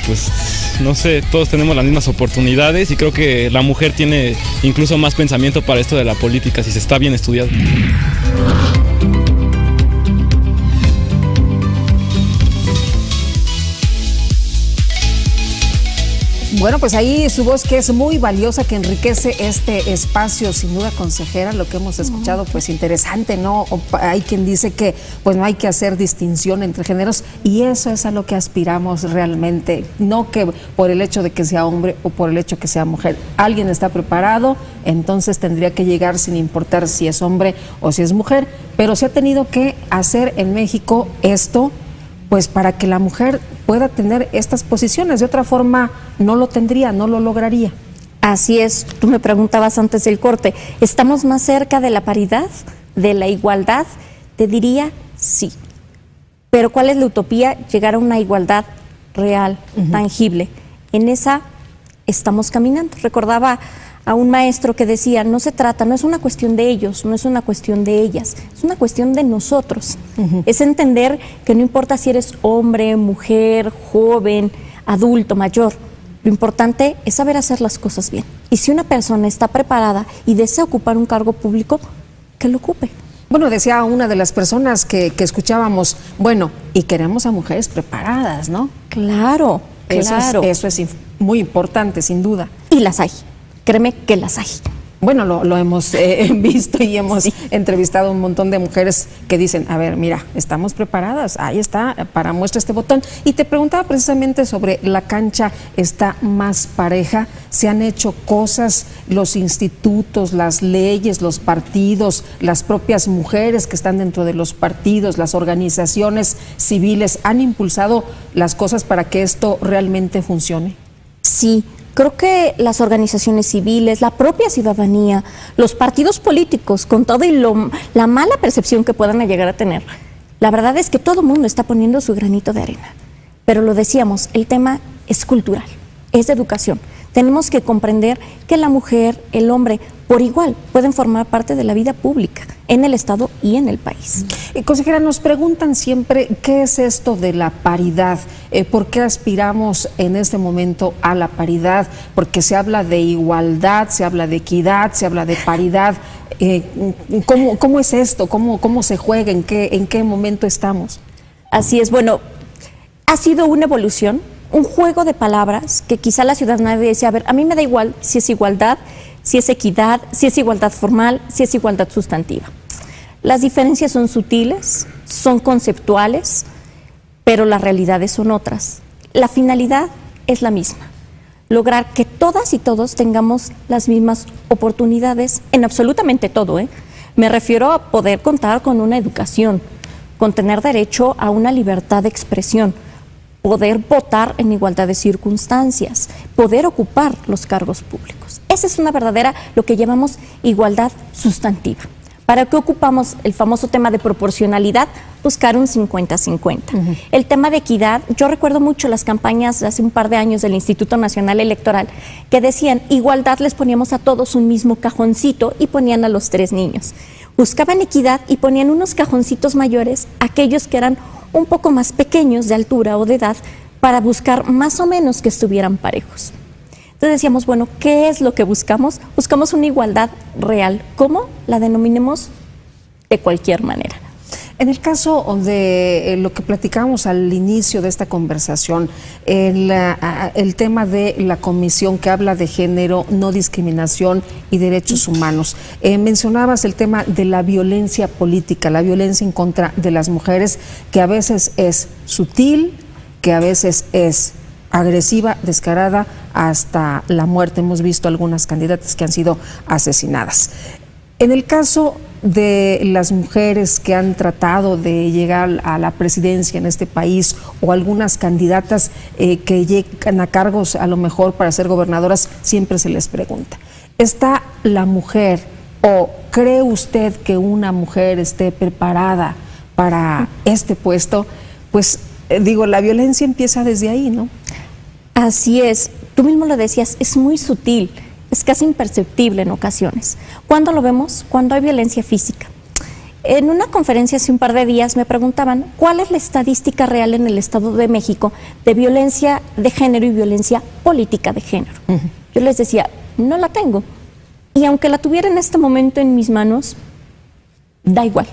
Speaker 16: pues, no sé, todos tenemos las mismas oportunidades y creo que la mujer tiene incluso más pensamiento para esto de la política si se está bien estudiado.
Speaker 1: Bueno, pues ahí su voz que es muy valiosa, que enriquece este espacio, sin duda, consejera, lo que hemos escuchado, pues interesante, ¿no? Hay quien dice que pues no hay que hacer distinción entre géneros y eso es a lo que aspiramos realmente, no que por el hecho de que sea hombre o por el hecho de que sea mujer. Alguien está preparado, entonces tendría que llegar sin importar si es hombre o si es mujer, pero se ha tenido que hacer en México esto, pues para que la mujer pueda tener estas posiciones, de otra forma no lo tendría, no lo lograría.
Speaker 3: Así es, tú me preguntabas antes del corte, ¿estamos más cerca de la paridad, de la igualdad? Te diría sí, pero ¿cuál es la utopía? Llegar a una igualdad real, tangible. En esa estamos caminando. Recordaba a un maestro que decía, no es una cuestión de ellos, no es una cuestión de ellas, es una cuestión de nosotros. Es entender que no importa si eres hombre, mujer, joven, adulto, mayor, lo importante es saber hacer las cosas bien. Y si una persona está preparada y desea ocupar un cargo público, que lo ocupe.
Speaker 1: Bueno, decía una de las personas que escuchábamos, bueno, y queremos a mujeres preparadas, ¿no?
Speaker 3: Claro, claro.
Speaker 1: Eso es muy importante, sin duda.
Speaker 3: Y las hay. Créeme que las hay.
Speaker 1: Bueno, lo hemos visto y hemos entrevistado a un montón de mujeres que dicen, a ver, mira, estamos preparadas, ahí está, para muestra este botón. Y te preguntaba precisamente sobre la cancha, está más pareja, se han hecho cosas, los institutos, las leyes, los partidos, las propias mujeres que están dentro de los partidos, las organizaciones civiles, ¿han impulsado las cosas para que esto realmente funcione?
Speaker 3: Sí. Creo que las organizaciones civiles, la propia ciudadanía, los partidos políticos, con toda la mala percepción que puedan llegar a tener, la verdad es que todo el mundo está poniendo su granito de arena. Pero lo decíamos, el tema es cultural, es de educación. Tenemos que comprender que la mujer, el hombre, por igual pueden formar parte de la vida pública en el Estado y en el país.
Speaker 1: Consejera, nos preguntan siempre qué es esto de la paridad, por qué aspiramos en este momento a la paridad, porque se habla de igualdad, se habla de equidad, se habla de paridad. ¿Cómo es esto? ¿Cómo se juega? ¿En qué momento estamos?
Speaker 3: Así es, bueno, ha sido una evolución, un juego de palabras que quizá la ciudadanía decía, a ver, a mí me da igual si es igualdad, si es equidad, si es igualdad formal, si es igualdad sustantiva. Las diferencias son sutiles, son conceptuales, pero las realidades son otras. La finalidad es la misma, lograr que todas y todos tengamos las mismas oportunidades en absolutamente todo, ¿eh? Me refiero a poder contar con una educación, con tener derecho a una libertad de expresión, poder votar en igualdad de circunstancias, poder ocupar los cargos públicos. Esa es una verdadera, lo que llamamos igualdad sustantiva. ¿Para qué ocupamos el famoso tema de proporcionalidad? Buscar un 50-50. El tema de equidad, yo recuerdo mucho las campañas de hace un par de años del Instituto Nacional Electoral que decían, igualdad, les poníamos a todos un mismo cajoncito y ponían a los 3 niños. Buscaban equidad y ponían unos cajoncitos mayores, aquellos que eran un poco más pequeños de altura o de edad, para buscar más o menos que estuvieran parejos. Entonces decíamos, bueno, ¿qué es lo que buscamos? Buscamos una igualdad real. ¿Cómo? La denominemos de cualquier manera.
Speaker 1: En el caso de lo que platicamos al inicio de esta conversación, el tema de la comisión que habla de género, no discriminación y derechos humanos, mencionabas el tema de la violencia política, la violencia en contra de las mujeres, que a veces es sutil, que a veces es agresiva, descarada, hasta la muerte. Hemos visto algunas candidatas que han sido asesinadas. En el caso de las mujeres que han tratado de llegar a la presidencia en este país, o algunas candidatas que llegan a cargos a lo mejor para ser gobernadoras, siempre se les pregunta, ¿está la mujer o cree usted que una mujer esté preparada para este puesto? Pues digo, la violencia empieza desde ahí, ¿no?
Speaker 3: Así es, tú mismo lo decías, es muy sutil. Es casi imperceptible en ocasiones. ¿Cuándo lo vemos? Cuando hay violencia física. En una conferencia hace un par de días me preguntaban cuál es la estadística real en el Estado de México de violencia de género y violencia política de género. Yo les decía, no la tengo. Y aunque la tuviera en este momento en mis manos, da igual.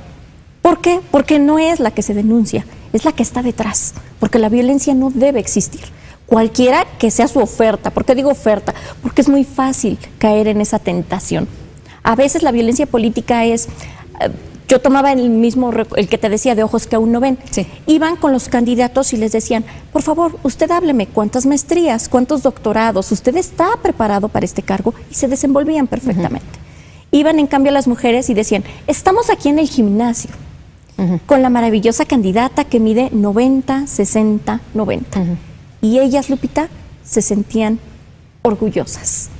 Speaker 3: ¿Por qué? Porque no es la que se denuncia, es la que está detrás. Porque la violencia no debe existir. Cualquiera que sea su oferta. ¿Por qué digo oferta? Porque es muy fácil caer en esa tentación. A veces la violencia política es, yo tomaba el que te decía de ojos que aún no ven. Sí. Iban con los candidatos y les decían, por favor, usted hábleme, ¿cuántas maestrías, cuántos doctorados? ¿Usted está preparado para este cargo? Y se desenvolvían perfectamente. Iban en cambio a las mujeres y decían, estamos aquí en el gimnasio, con la maravillosa candidata que mide 90, 60, 90. Y ellas, Lupita, se sentían orgullosas.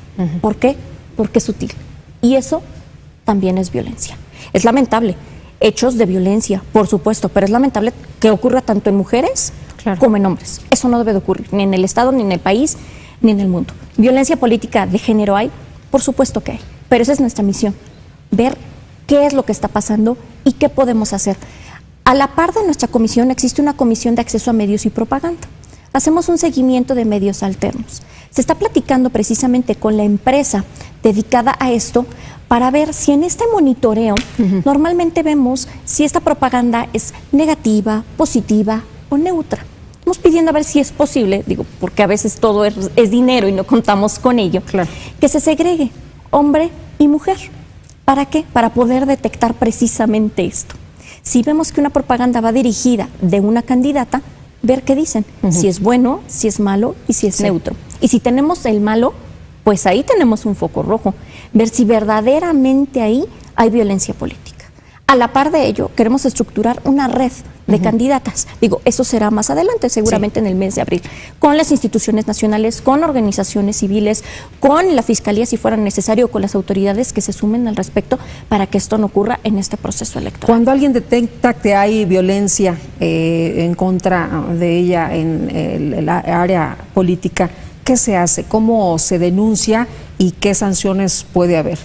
Speaker 3: ¿Por qué? Porque es sutil. Y eso también es violencia. Es lamentable. Hechos de violencia, por supuesto, pero es lamentable que ocurra tanto en mujeres como en hombres. Eso no debe de ocurrir, ni en el Estado, ni en el país, ni en el mundo. Violencia política de género hay, por supuesto que hay, pero esa es nuestra misión, ver qué es lo que está pasando y qué podemos hacer. A la par de nuestra comisión existe una comisión de acceso a medios y propaganda. Hacemos un seguimiento de medios alternos. Se está platicando precisamente con la empresa dedicada a esto para ver si en este monitoreo normalmente vemos si esta propaganda es negativa, positiva o neutra. Estamos pidiendo a ver si es posible, digo, porque a veces todo es dinero y no contamos con ello, que se segregue hombre y mujer. ¿Para qué? Para poder detectar precisamente esto. Si vemos que una propaganda va dirigida de una candidata, ver qué dicen, si es bueno, si es malo y si es neutro. Y si tenemos el malo, pues ahí tenemos un foco rojo, ver si verdaderamente ahí hay violencia política. A la par de ello, queremos estructurar una red de candidatas. Digo, eso será más adelante, seguramente en el mes de abril, con las instituciones nacionales, con organizaciones civiles, con la Fiscalía si fuera necesario, con las autoridades que se sumen al respecto para que esto no ocurra en este proceso electoral.
Speaker 1: Cuando alguien detecta que hay violencia en contra de ella en la área política, ¿qué se hace? ¿Cómo se denuncia y qué sanciones puede haber?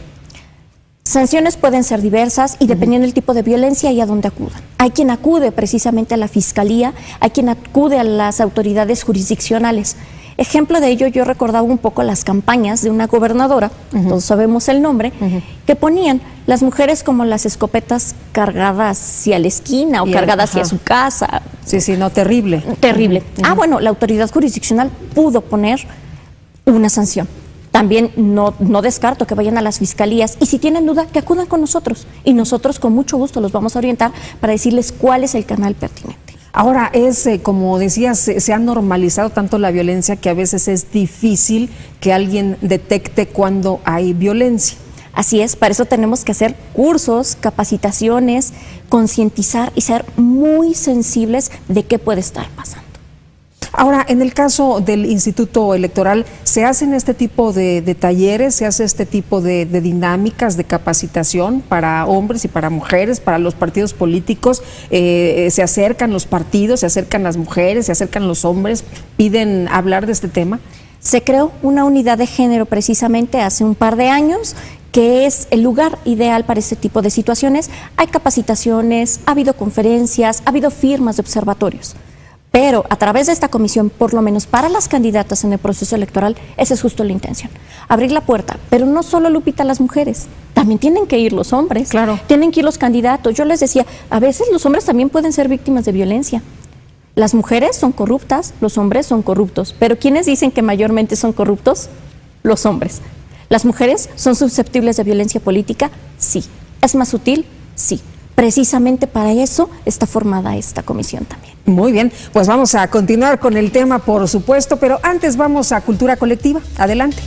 Speaker 3: Sanciones pueden ser diversas y dependiendo del tipo de violencia y a dónde acudan. Hay quien acude precisamente a la fiscalía, hay quien acude a las autoridades jurisdiccionales. Ejemplo de ello, yo recordaba un poco las campañas de una gobernadora, todos sabemos el nombre, que ponían las mujeres como las escopetas cargadas hacia la esquina o cargadas hacia su casa.
Speaker 1: Sí, no, terrible.
Speaker 3: Terrible. Bueno, la autoridad jurisdiccional pudo poner una sanción. También no descarto que vayan a las fiscalías y si tienen duda, que acudan con nosotros. Y nosotros con mucho gusto los vamos a orientar para decirles cuál es el canal pertinente.
Speaker 1: Ahora como decías, se ha normalizado tanto la violencia que a veces es difícil que alguien detecte cuando hay violencia.
Speaker 3: Así es, para eso tenemos que hacer cursos, capacitaciones, concientizar y ser muy sensibles de qué puede estar pasando.
Speaker 1: Ahora, en el caso del Instituto Electoral, ¿se hacen este tipo de talleres, se hace este tipo de dinámicas de capacitación para hombres y para mujeres, para los partidos políticos? ¿Se acercan los partidos, se acercan las mujeres, se acercan los hombres, piden hablar de este tema?
Speaker 3: Se creó una unidad de género precisamente hace un par de años, que es el lugar ideal para este tipo de situaciones. Hay capacitaciones, ha habido conferencias, ha habido firmas de observatorios. Pero a través de esta comisión, por lo menos para las candidatas en el proceso electoral, esa es justo la intención. Abrir la puerta, pero no solo, Lupita, las mujeres, también tienen que ir los hombres, tienen que ir los candidatos. Yo les decía, a veces los hombres también pueden ser víctimas de violencia. Las mujeres son corruptas, los hombres son corruptos, pero ¿quiénes dicen que mayormente son corruptos? Los hombres. ¿Las mujeres son susceptibles de violencia política? Sí. ¿Es más sutil? Sí. Precisamente para eso está formada esta comisión también.
Speaker 1: Muy bien, pues vamos a continuar con el tema, por supuesto, pero antes vamos a Cultura Colectiva. Adelante.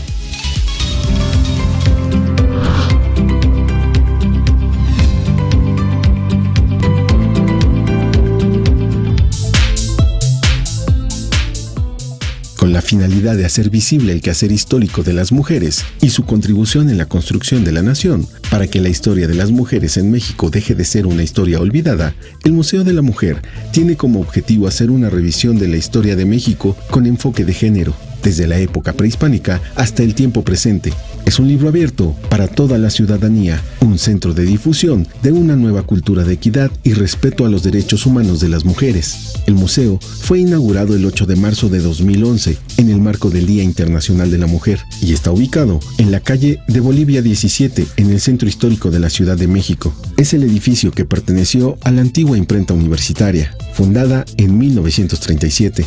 Speaker 17: Con la finalidad de hacer visible el quehacer histórico de las mujeres y su contribución en la construcción de la nación, para que la historia de las mujeres en México deje de ser una historia olvidada, el Museo de la Mujer tiene como objetivo hacer una revisión de la historia de México con enfoque de género, desde la época prehispánica hasta el tiempo presente. Es un libro abierto para toda la ciudadanía, un centro de difusión de una nueva cultura de equidad y respeto a los derechos humanos de las mujeres. El museo fue inaugurado el 8 de marzo de 2011 en el marco del Día Internacional de la Mujer y está ubicado en la calle de Bolivia 17 en el centro histórico de la Ciudad de México. Es el edificio que perteneció a la antigua imprenta universitaria, fundada en 1937.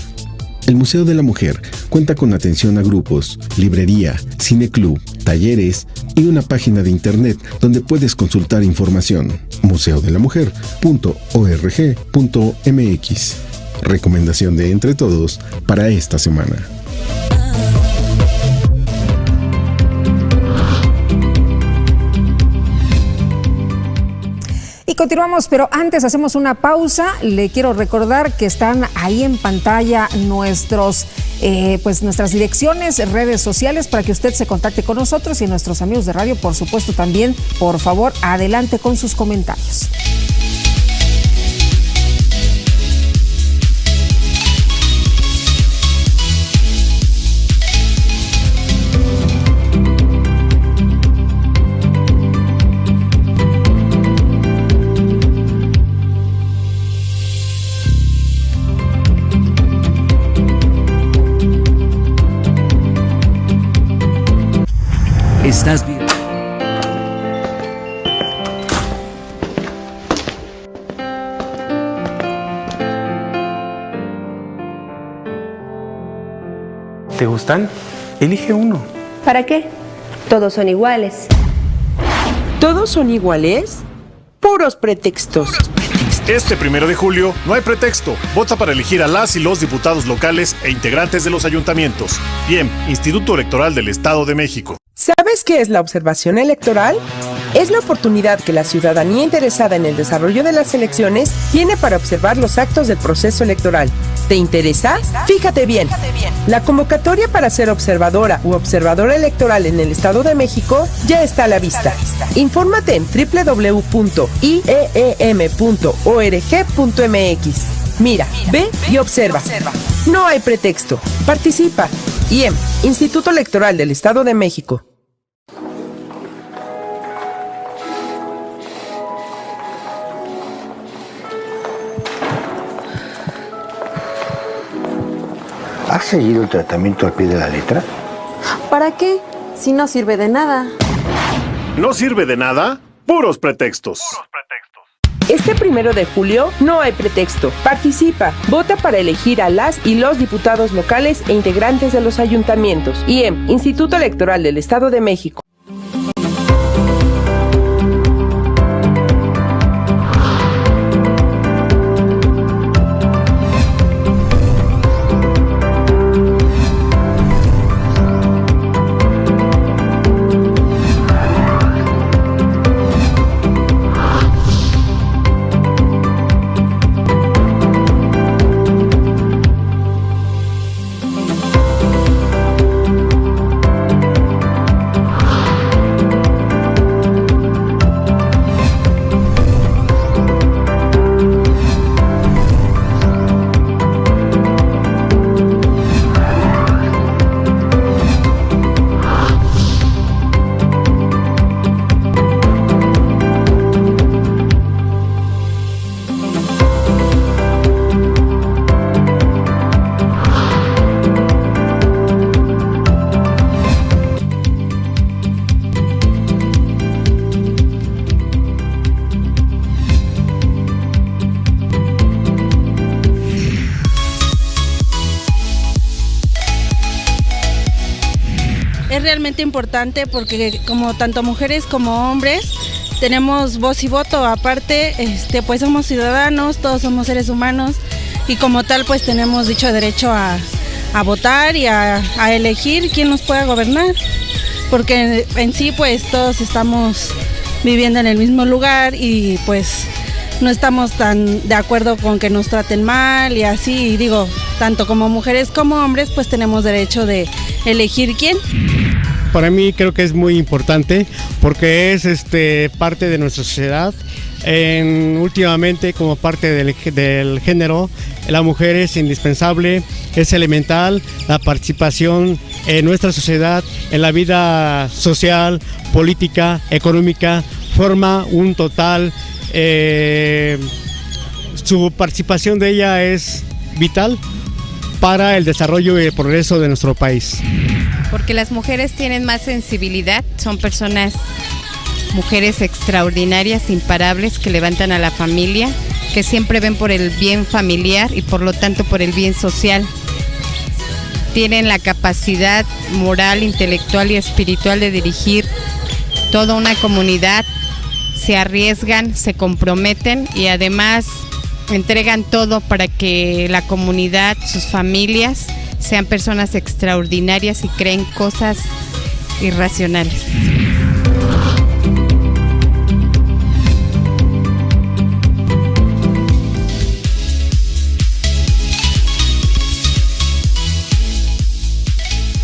Speaker 17: El Museo de la Mujer cuenta con atención a grupos, librería, cineclub, talleres y una página de internet donde puedes consultar información. museodelamujer.org.mx. Recomendación de Entre Todos para esta semana.
Speaker 1: Y continuamos, pero antes hacemos una pausa. Le quiero recordar que están ahí en pantalla nuestras direcciones, redes sociales, para que usted se contacte con nosotros y nuestros amigos de radio, por supuesto, también. Por favor, adelante con sus comentarios.
Speaker 18: Estás bien.
Speaker 4: ¿Te gustan? Elige uno.
Speaker 5: ¿Para qué? Todos son iguales.
Speaker 6: ¿Todos son iguales? Puros pretextos.
Speaker 7: Este 1 de julio no hay pretexto. Vota para elegir a las y los diputados locales e integrantes de los ayuntamientos. IEM, Instituto Electoral del Estado de México.
Speaker 6: ¿Sabes qué es la observación electoral? Es la oportunidad que la ciudadanía interesada en el desarrollo de las elecciones tiene para observar los actos del proceso electoral. ¿Te interesa? Fíjate bien. La convocatoria para ser observadora u observadora electoral en el Estado de México ya está a la vista. Infórmate en www.ieem.org.mx. Mira, ve y observa. No hay pretexto. Participa. IEM, Instituto Electoral del Estado de México.
Speaker 8: ¿Has seguido el tratamiento al pie de la letra?
Speaker 9: ¿Para qué? Si no sirve de nada.
Speaker 7: ¿No sirve de nada? Puros pretextos.
Speaker 6: Este 1 de julio no hay pretexto. Participa, vota para elegir a las y los diputados locales e integrantes de los ayuntamientos. IEM, Instituto Electoral del Estado de México.
Speaker 13: Es realmente importante porque como tanto mujeres como hombres tenemos voz y voto. Aparte, pues somos ciudadanos, todos somos seres humanos y como tal pues tenemos dicho derecho a votar y a elegir quién nos pueda gobernar. Porque en sí pues todos estamos viviendo en el mismo lugar y pues no estamos tan de acuerdo con que nos traten mal y así. Y digo, tanto como mujeres como hombres pues tenemos derecho de elegir quién.
Speaker 19: Para mí creo que es muy importante porque es parte de nuestra sociedad. Últimamente, como parte del género, la mujer es indispensable, es elemental la participación en nuestra sociedad, en la vida social, política, económica, forma un total. Su participación de ella es vital para el desarrollo y el progreso de nuestro país.
Speaker 20: Porque las mujeres tienen más sensibilidad, son mujeres extraordinarias, imparables, que levantan a la familia, que siempre ven por el bien familiar y por lo tanto por el bien social. Tienen la capacidad moral, intelectual y espiritual de dirigir toda una comunidad, se arriesgan, se comprometen y además entregan todo para que la comunidad, sus familias, sean personas extraordinarias y creen cosas irracionales.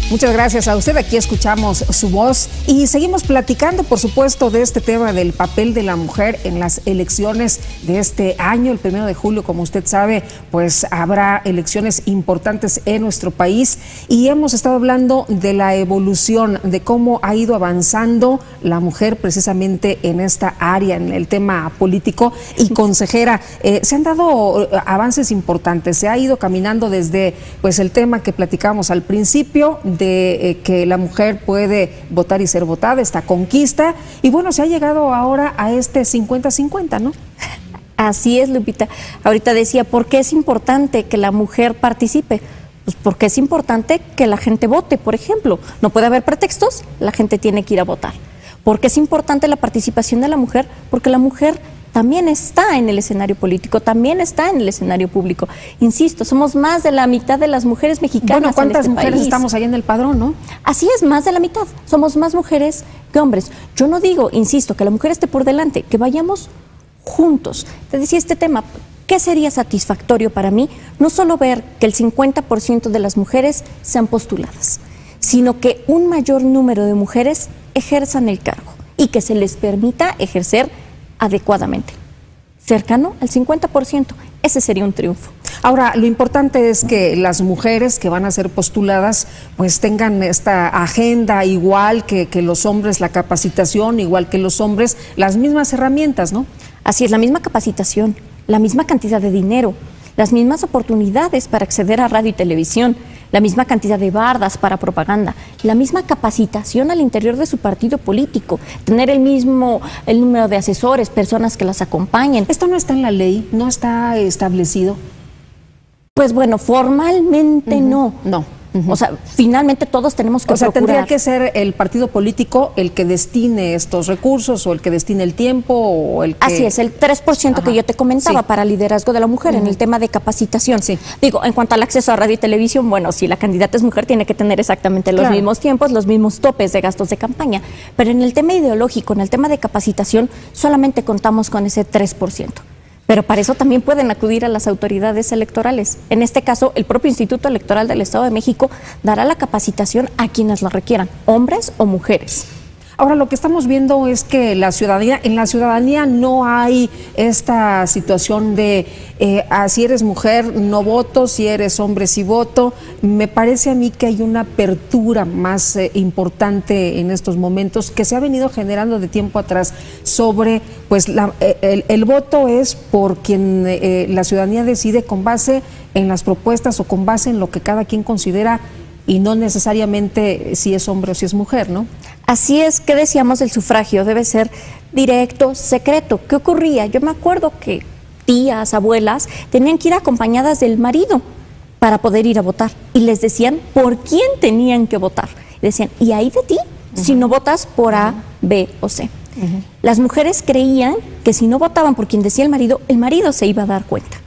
Speaker 1: Muchas gracias a usted, aquí escuchamos su voz y seguimos platicando, por supuesto, de este tema del papel de la mujer en las elecciones de este año. El 1 de julio, como usted sabe, pues habrá elecciones importantes en nuestro país y hemos estado hablando de la evolución, de cómo ha ido avanzando la mujer precisamente en esta área, en el tema político. Y consejera, se han dado avances importantes, se ha ido caminando desde pues el tema que platicamos al principio, de que la mujer puede votar y ser votada, esta conquista, y bueno, se ha llegado ahora a este 50-50, ¿no?
Speaker 3: Así es, Lupita. Ahorita decía, ¿por qué es importante que la mujer participe? Pues porque es importante que la gente vote, por ejemplo. No puede haber pretextos, la gente tiene que ir a votar. ¿Por qué es importante la participación de la mujer? Porque la mujer también está en el escenario político, también está en el escenario público. Insisto, somos más de la mitad de las mujeres mexicanas.
Speaker 1: Bueno, ¿cuántas
Speaker 3: en este
Speaker 1: mujeres
Speaker 3: país
Speaker 1: estamos ahí en el padrón, no?
Speaker 3: Así es, más de la mitad. Somos más mujeres que hombres. Yo no digo, insisto, que la mujer esté por delante, que vayamos juntos. Te decía este tema, ¿qué sería satisfactorio para mí? No solo ver que el 50% de las mujeres sean postuladas, sino que un mayor número de mujeres ejerzan el cargo y que se les permita ejercer adecuadamente, cercano al 50%. Ese sería un triunfo.
Speaker 1: Ahora, lo importante es que las mujeres que van a ser postuladas pues tengan esta agenda igual que los hombres, la capacitación igual que los hombres, las mismas herramientas, ¿no?
Speaker 3: Así es, la misma capacitación, la misma cantidad de dinero, las mismas oportunidades para acceder a radio y televisión, la misma cantidad de bardas para propaganda, la misma capacitación al interior de su partido político, tener el número de asesores, personas que las acompañen.
Speaker 1: ¿Esto no está en la ley? ¿No está establecido?
Speaker 3: Pues bueno, formalmente no. O sea, finalmente todos tenemos que procurar.
Speaker 1: ¿Tendría que ser el partido político el que destine estos recursos o el que destine el tiempo o el que...
Speaker 3: Así es, el 3% que yo te comentaba para liderazgo de la mujer en el tema de capacitación. Digo, en cuanto al acceso a radio y televisión, bueno, si la candidata es mujer tiene que tener exactamente los mismos tiempos, los mismos topes de gastos de campaña, pero en el tema ideológico, en el tema de capacitación, solamente contamos con ese 3%. Pero para eso también pueden acudir a las autoridades electorales. En este caso, el propio Instituto Electoral del Estado de México dará la capacitación a quienes la requieran, hombres o mujeres.
Speaker 1: Ahora, lo que estamos viendo es que en la ciudadanía no hay esta situación de si eres mujer no voto, si eres hombre sí voto. Me parece a mí que hay una apertura más importante en estos momentos que se ha venido generando de tiempo atrás sobre, pues el voto es por quien la ciudadanía decide con base en las propuestas o con base en lo que cada quien considera y no necesariamente si es hombre o si es mujer, ¿no?
Speaker 3: Así es, que decíamos del sufragio, debe ser directo, secreto. ¿Qué ocurría? Yo me acuerdo que tías, abuelas, tenían que ir acompañadas del marido para poder ir a votar. Y les decían por quién tenían que votar. Y decían, ¿y ahí de ti? Si no votas por A, B o C. Las mujeres creían que si no votaban por quien decía el marido se iba a dar cuenta.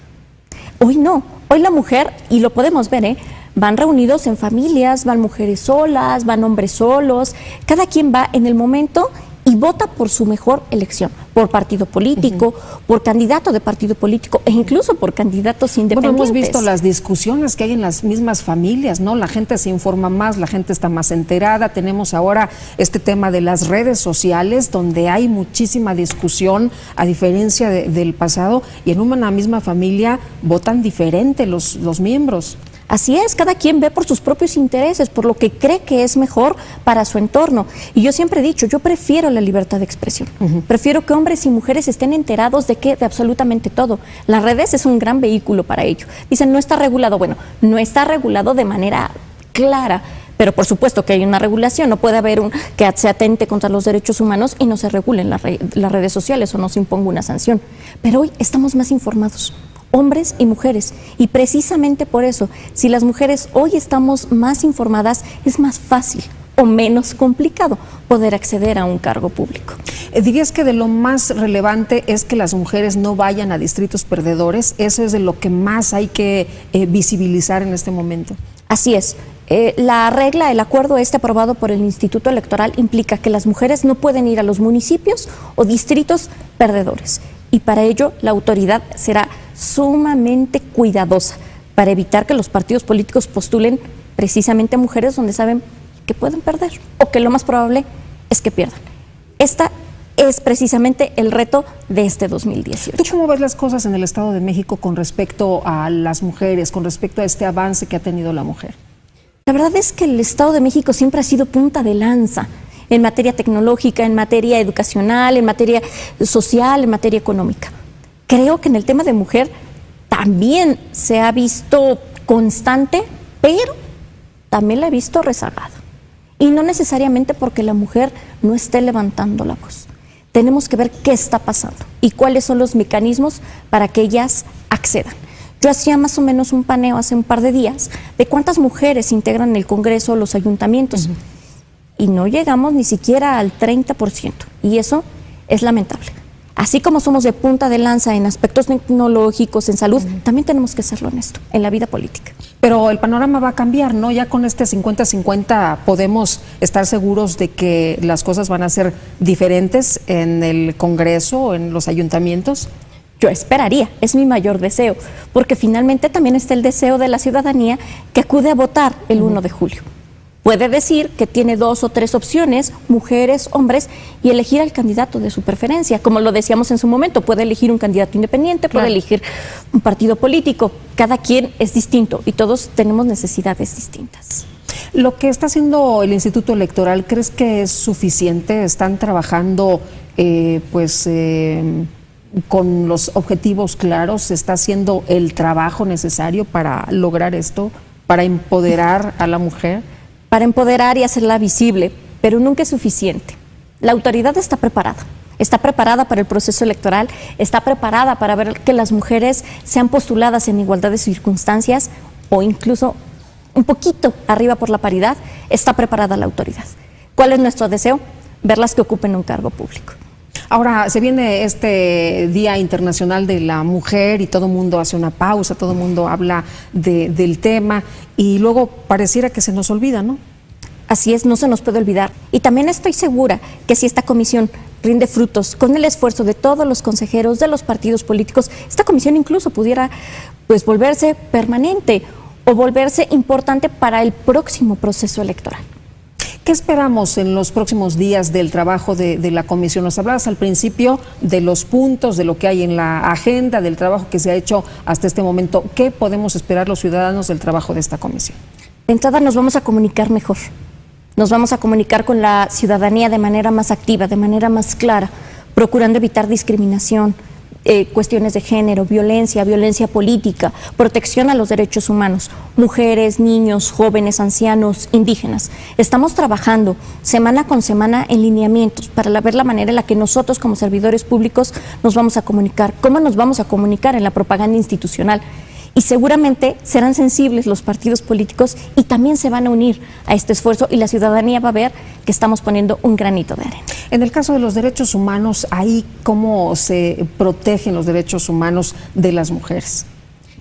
Speaker 3: Hoy no, hoy la mujer, y lo podemos ver, van reunidos en familias, van mujeres solas, van hombres solos, cada quien va en el momento y vota por su mejor elección, por partido político, por candidato de partido político e incluso por candidatos independientes.
Speaker 1: Bueno, hemos visto las discusiones que hay en las mismas familias, ¿no? La gente se informa más, la gente está más enterada. Tenemos ahora este tema de las redes sociales, donde hay muchísima discusión, a diferencia del pasado, y en una misma familia votan diferente los miembros.
Speaker 3: Así es, cada quien ve por sus propios intereses, por lo que cree que es mejor para su entorno. Y yo siempre he dicho, yo prefiero la libertad de expresión. Prefiero que hombres y mujeres estén enterados de absolutamente todo. Las redes es un gran vehículo para ello. Dicen, no está regulado. Bueno, no está regulado de manera clara, pero por supuesto que hay una regulación. No puede haber que se atente contra los derechos humanos y no se regulen las redes sociales o no se imponga una sanción. Pero hoy estamos más informados, hombres y mujeres, y precisamente por eso, si las mujeres hoy estamos más informadas, es más fácil o menos complicado poder acceder a un cargo público.
Speaker 1: ¿Dirías que de lo más relevante es que las mujeres no vayan a distritos perdedores? ¿Eso es de lo que más hay que visibilizar en este momento?
Speaker 3: Así es. La regla, el acuerdo aprobado por el Instituto Electoral implica que las mujeres no pueden ir a los municipios o distritos perdedores. Y para ello la autoridad será sumamente cuidadosa para evitar que los partidos políticos postulen precisamente a mujeres donde saben que pueden perder o que lo más probable es que pierdan. Esta es precisamente el reto de este 2018.
Speaker 1: ¿Tú cómo ves las cosas en el Estado de México con respecto a las mujeres, con respecto a este avance que ha tenido la mujer?
Speaker 3: La verdad es que el Estado de México siempre ha sido punta de lanza en materia tecnológica, en materia educacional, en materia social, en materia económica. Creo que en el tema de mujer también se ha visto constante, pero también la he visto rezagada. Y no necesariamente porque la mujer no esté levantando la voz. Tenemos que ver qué está pasando y cuáles son los mecanismos para que ellas accedan. Yo hacía más o menos un paneo hace un par de días de cuántas mujeres integran el Congreso o los ayuntamientos. Y no llegamos ni siquiera al 30%. Y eso es lamentable. Así como somos de punta de lanza en aspectos tecnológicos, en salud, también tenemos que serlo en esto, en la vida política.
Speaker 1: Pero el panorama va a cambiar, ¿no? Ya con este 50-50 podemos estar seguros de que las cosas van a ser diferentes en el Congreso, en los ayuntamientos.
Speaker 3: Yo esperaría, es mi mayor deseo, porque finalmente también está el deseo de la ciudadanía que acude a votar el 1 de julio. Puede decir que tiene 2 o 3 opciones, mujeres, hombres, y elegir al candidato de su preferencia. Como lo decíamos en su momento, puede elegir un candidato independiente, puede elegir un partido político. Cada quien es distinto y todos tenemos necesidades distintas.
Speaker 1: Lo que está haciendo el Instituto Electoral, ¿crees que es suficiente? ¿Están trabajando con los objetivos claros? ¿Se está haciendo el trabajo necesario para lograr esto? para empoderar a la mujer?
Speaker 3: Para empoderar y hacerla visible, pero nunca es suficiente. La autoridad está preparada para el proceso electoral, está preparada para ver que las mujeres sean postuladas en igualdad de circunstancias o incluso un poquito arriba por la paridad, está preparada la autoridad. ¿Cuál es nuestro deseo? Verlas que ocupen un cargo público.
Speaker 1: Ahora, se viene este Día Internacional de la Mujer y todo el mundo hace una pausa, todo el mundo habla del tema y luego pareciera que se nos olvida, ¿no?
Speaker 3: Así es, no se nos puede olvidar. Y también estoy segura que si esta comisión rinde frutos con el esfuerzo de todos los consejeros, de los partidos políticos, esta comisión incluso pudiera pues volverse permanente o volverse importante para el próximo proceso electoral.
Speaker 1: ¿Qué esperamos en los próximos días del trabajo de la comisión? Nos hablabas al principio de los puntos, de lo que hay en la agenda, del trabajo que se ha hecho hasta este momento. ¿Qué podemos esperar los ciudadanos del trabajo de esta comisión?
Speaker 3: De entrada nos vamos a comunicar mejor. Nos vamos a comunicar con la ciudadanía de manera más activa, de manera más clara, procurando evitar discriminación, cuestiones de género, violencia política, protección a los derechos humanos, mujeres, niños, jóvenes, ancianos, indígenas. Estamos trabajando semana con semana en lineamientos para ver la manera en la que nosotros como servidores públicos nos vamos a comunicar, cómo nos vamos a comunicar en la propaganda institucional. Y seguramente serán sensibles los partidos políticos y también se van a unir a este esfuerzo y la ciudadanía va a ver que estamos poniendo un granito de arena.
Speaker 1: En el caso de los derechos humanos, ¿ahí cómo se protegen los derechos humanos de las mujeres?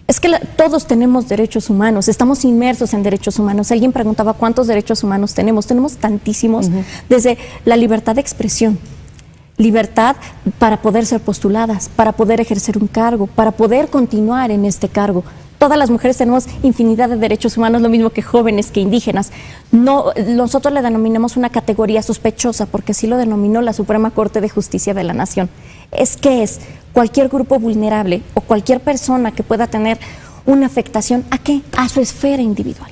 Speaker 3: Es que todos tenemos derechos humanos, estamos inmersos en derechos humanos. Alguien preguntaba cuántos derechos humanos tenemos. Tenemos tantísimos, desde la libertad de expresión, libertad para poder ser postuladas, para poder ejercer un cargo, para poder continuar en este cargo. Todas las mujeres tenemos infinidad de derechos humanos, lo mismo que jóvenes, que indígenas. No, nosotros le denominamos una categoría sospechosa, porque así lo denominó la Suprema Corte de Justicia de la Nación. Es cualquier grupo vulnerable o cualquier persona que pueda tener una afectación, ¿a qué? A su esfera individual,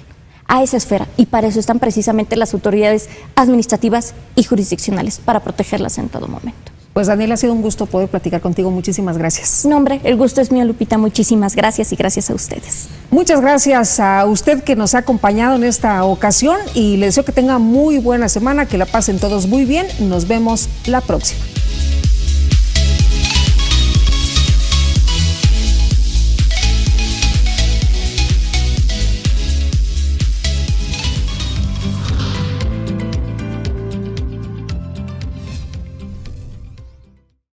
Speaker 3: a esa esfera. Y para eso están precisamente las autoridades administrativas y jurisdiccionales, para protegerlas en todo momento.
Speaker 1: Pues Daniela, ha sido un gusto poder platicar contigo. Muchísimas gracias.
Speaker 3: No, hombre, el gusto es mío, Lupita. Muchísimas gracias y gracias a ustedes.
Speaker 1: Muchas gracias a usted que nos ha acompañado en esta ocasión y le deseo que tenga muy buena semana, que la pasen todos muy bien. Nos vemos la próxima.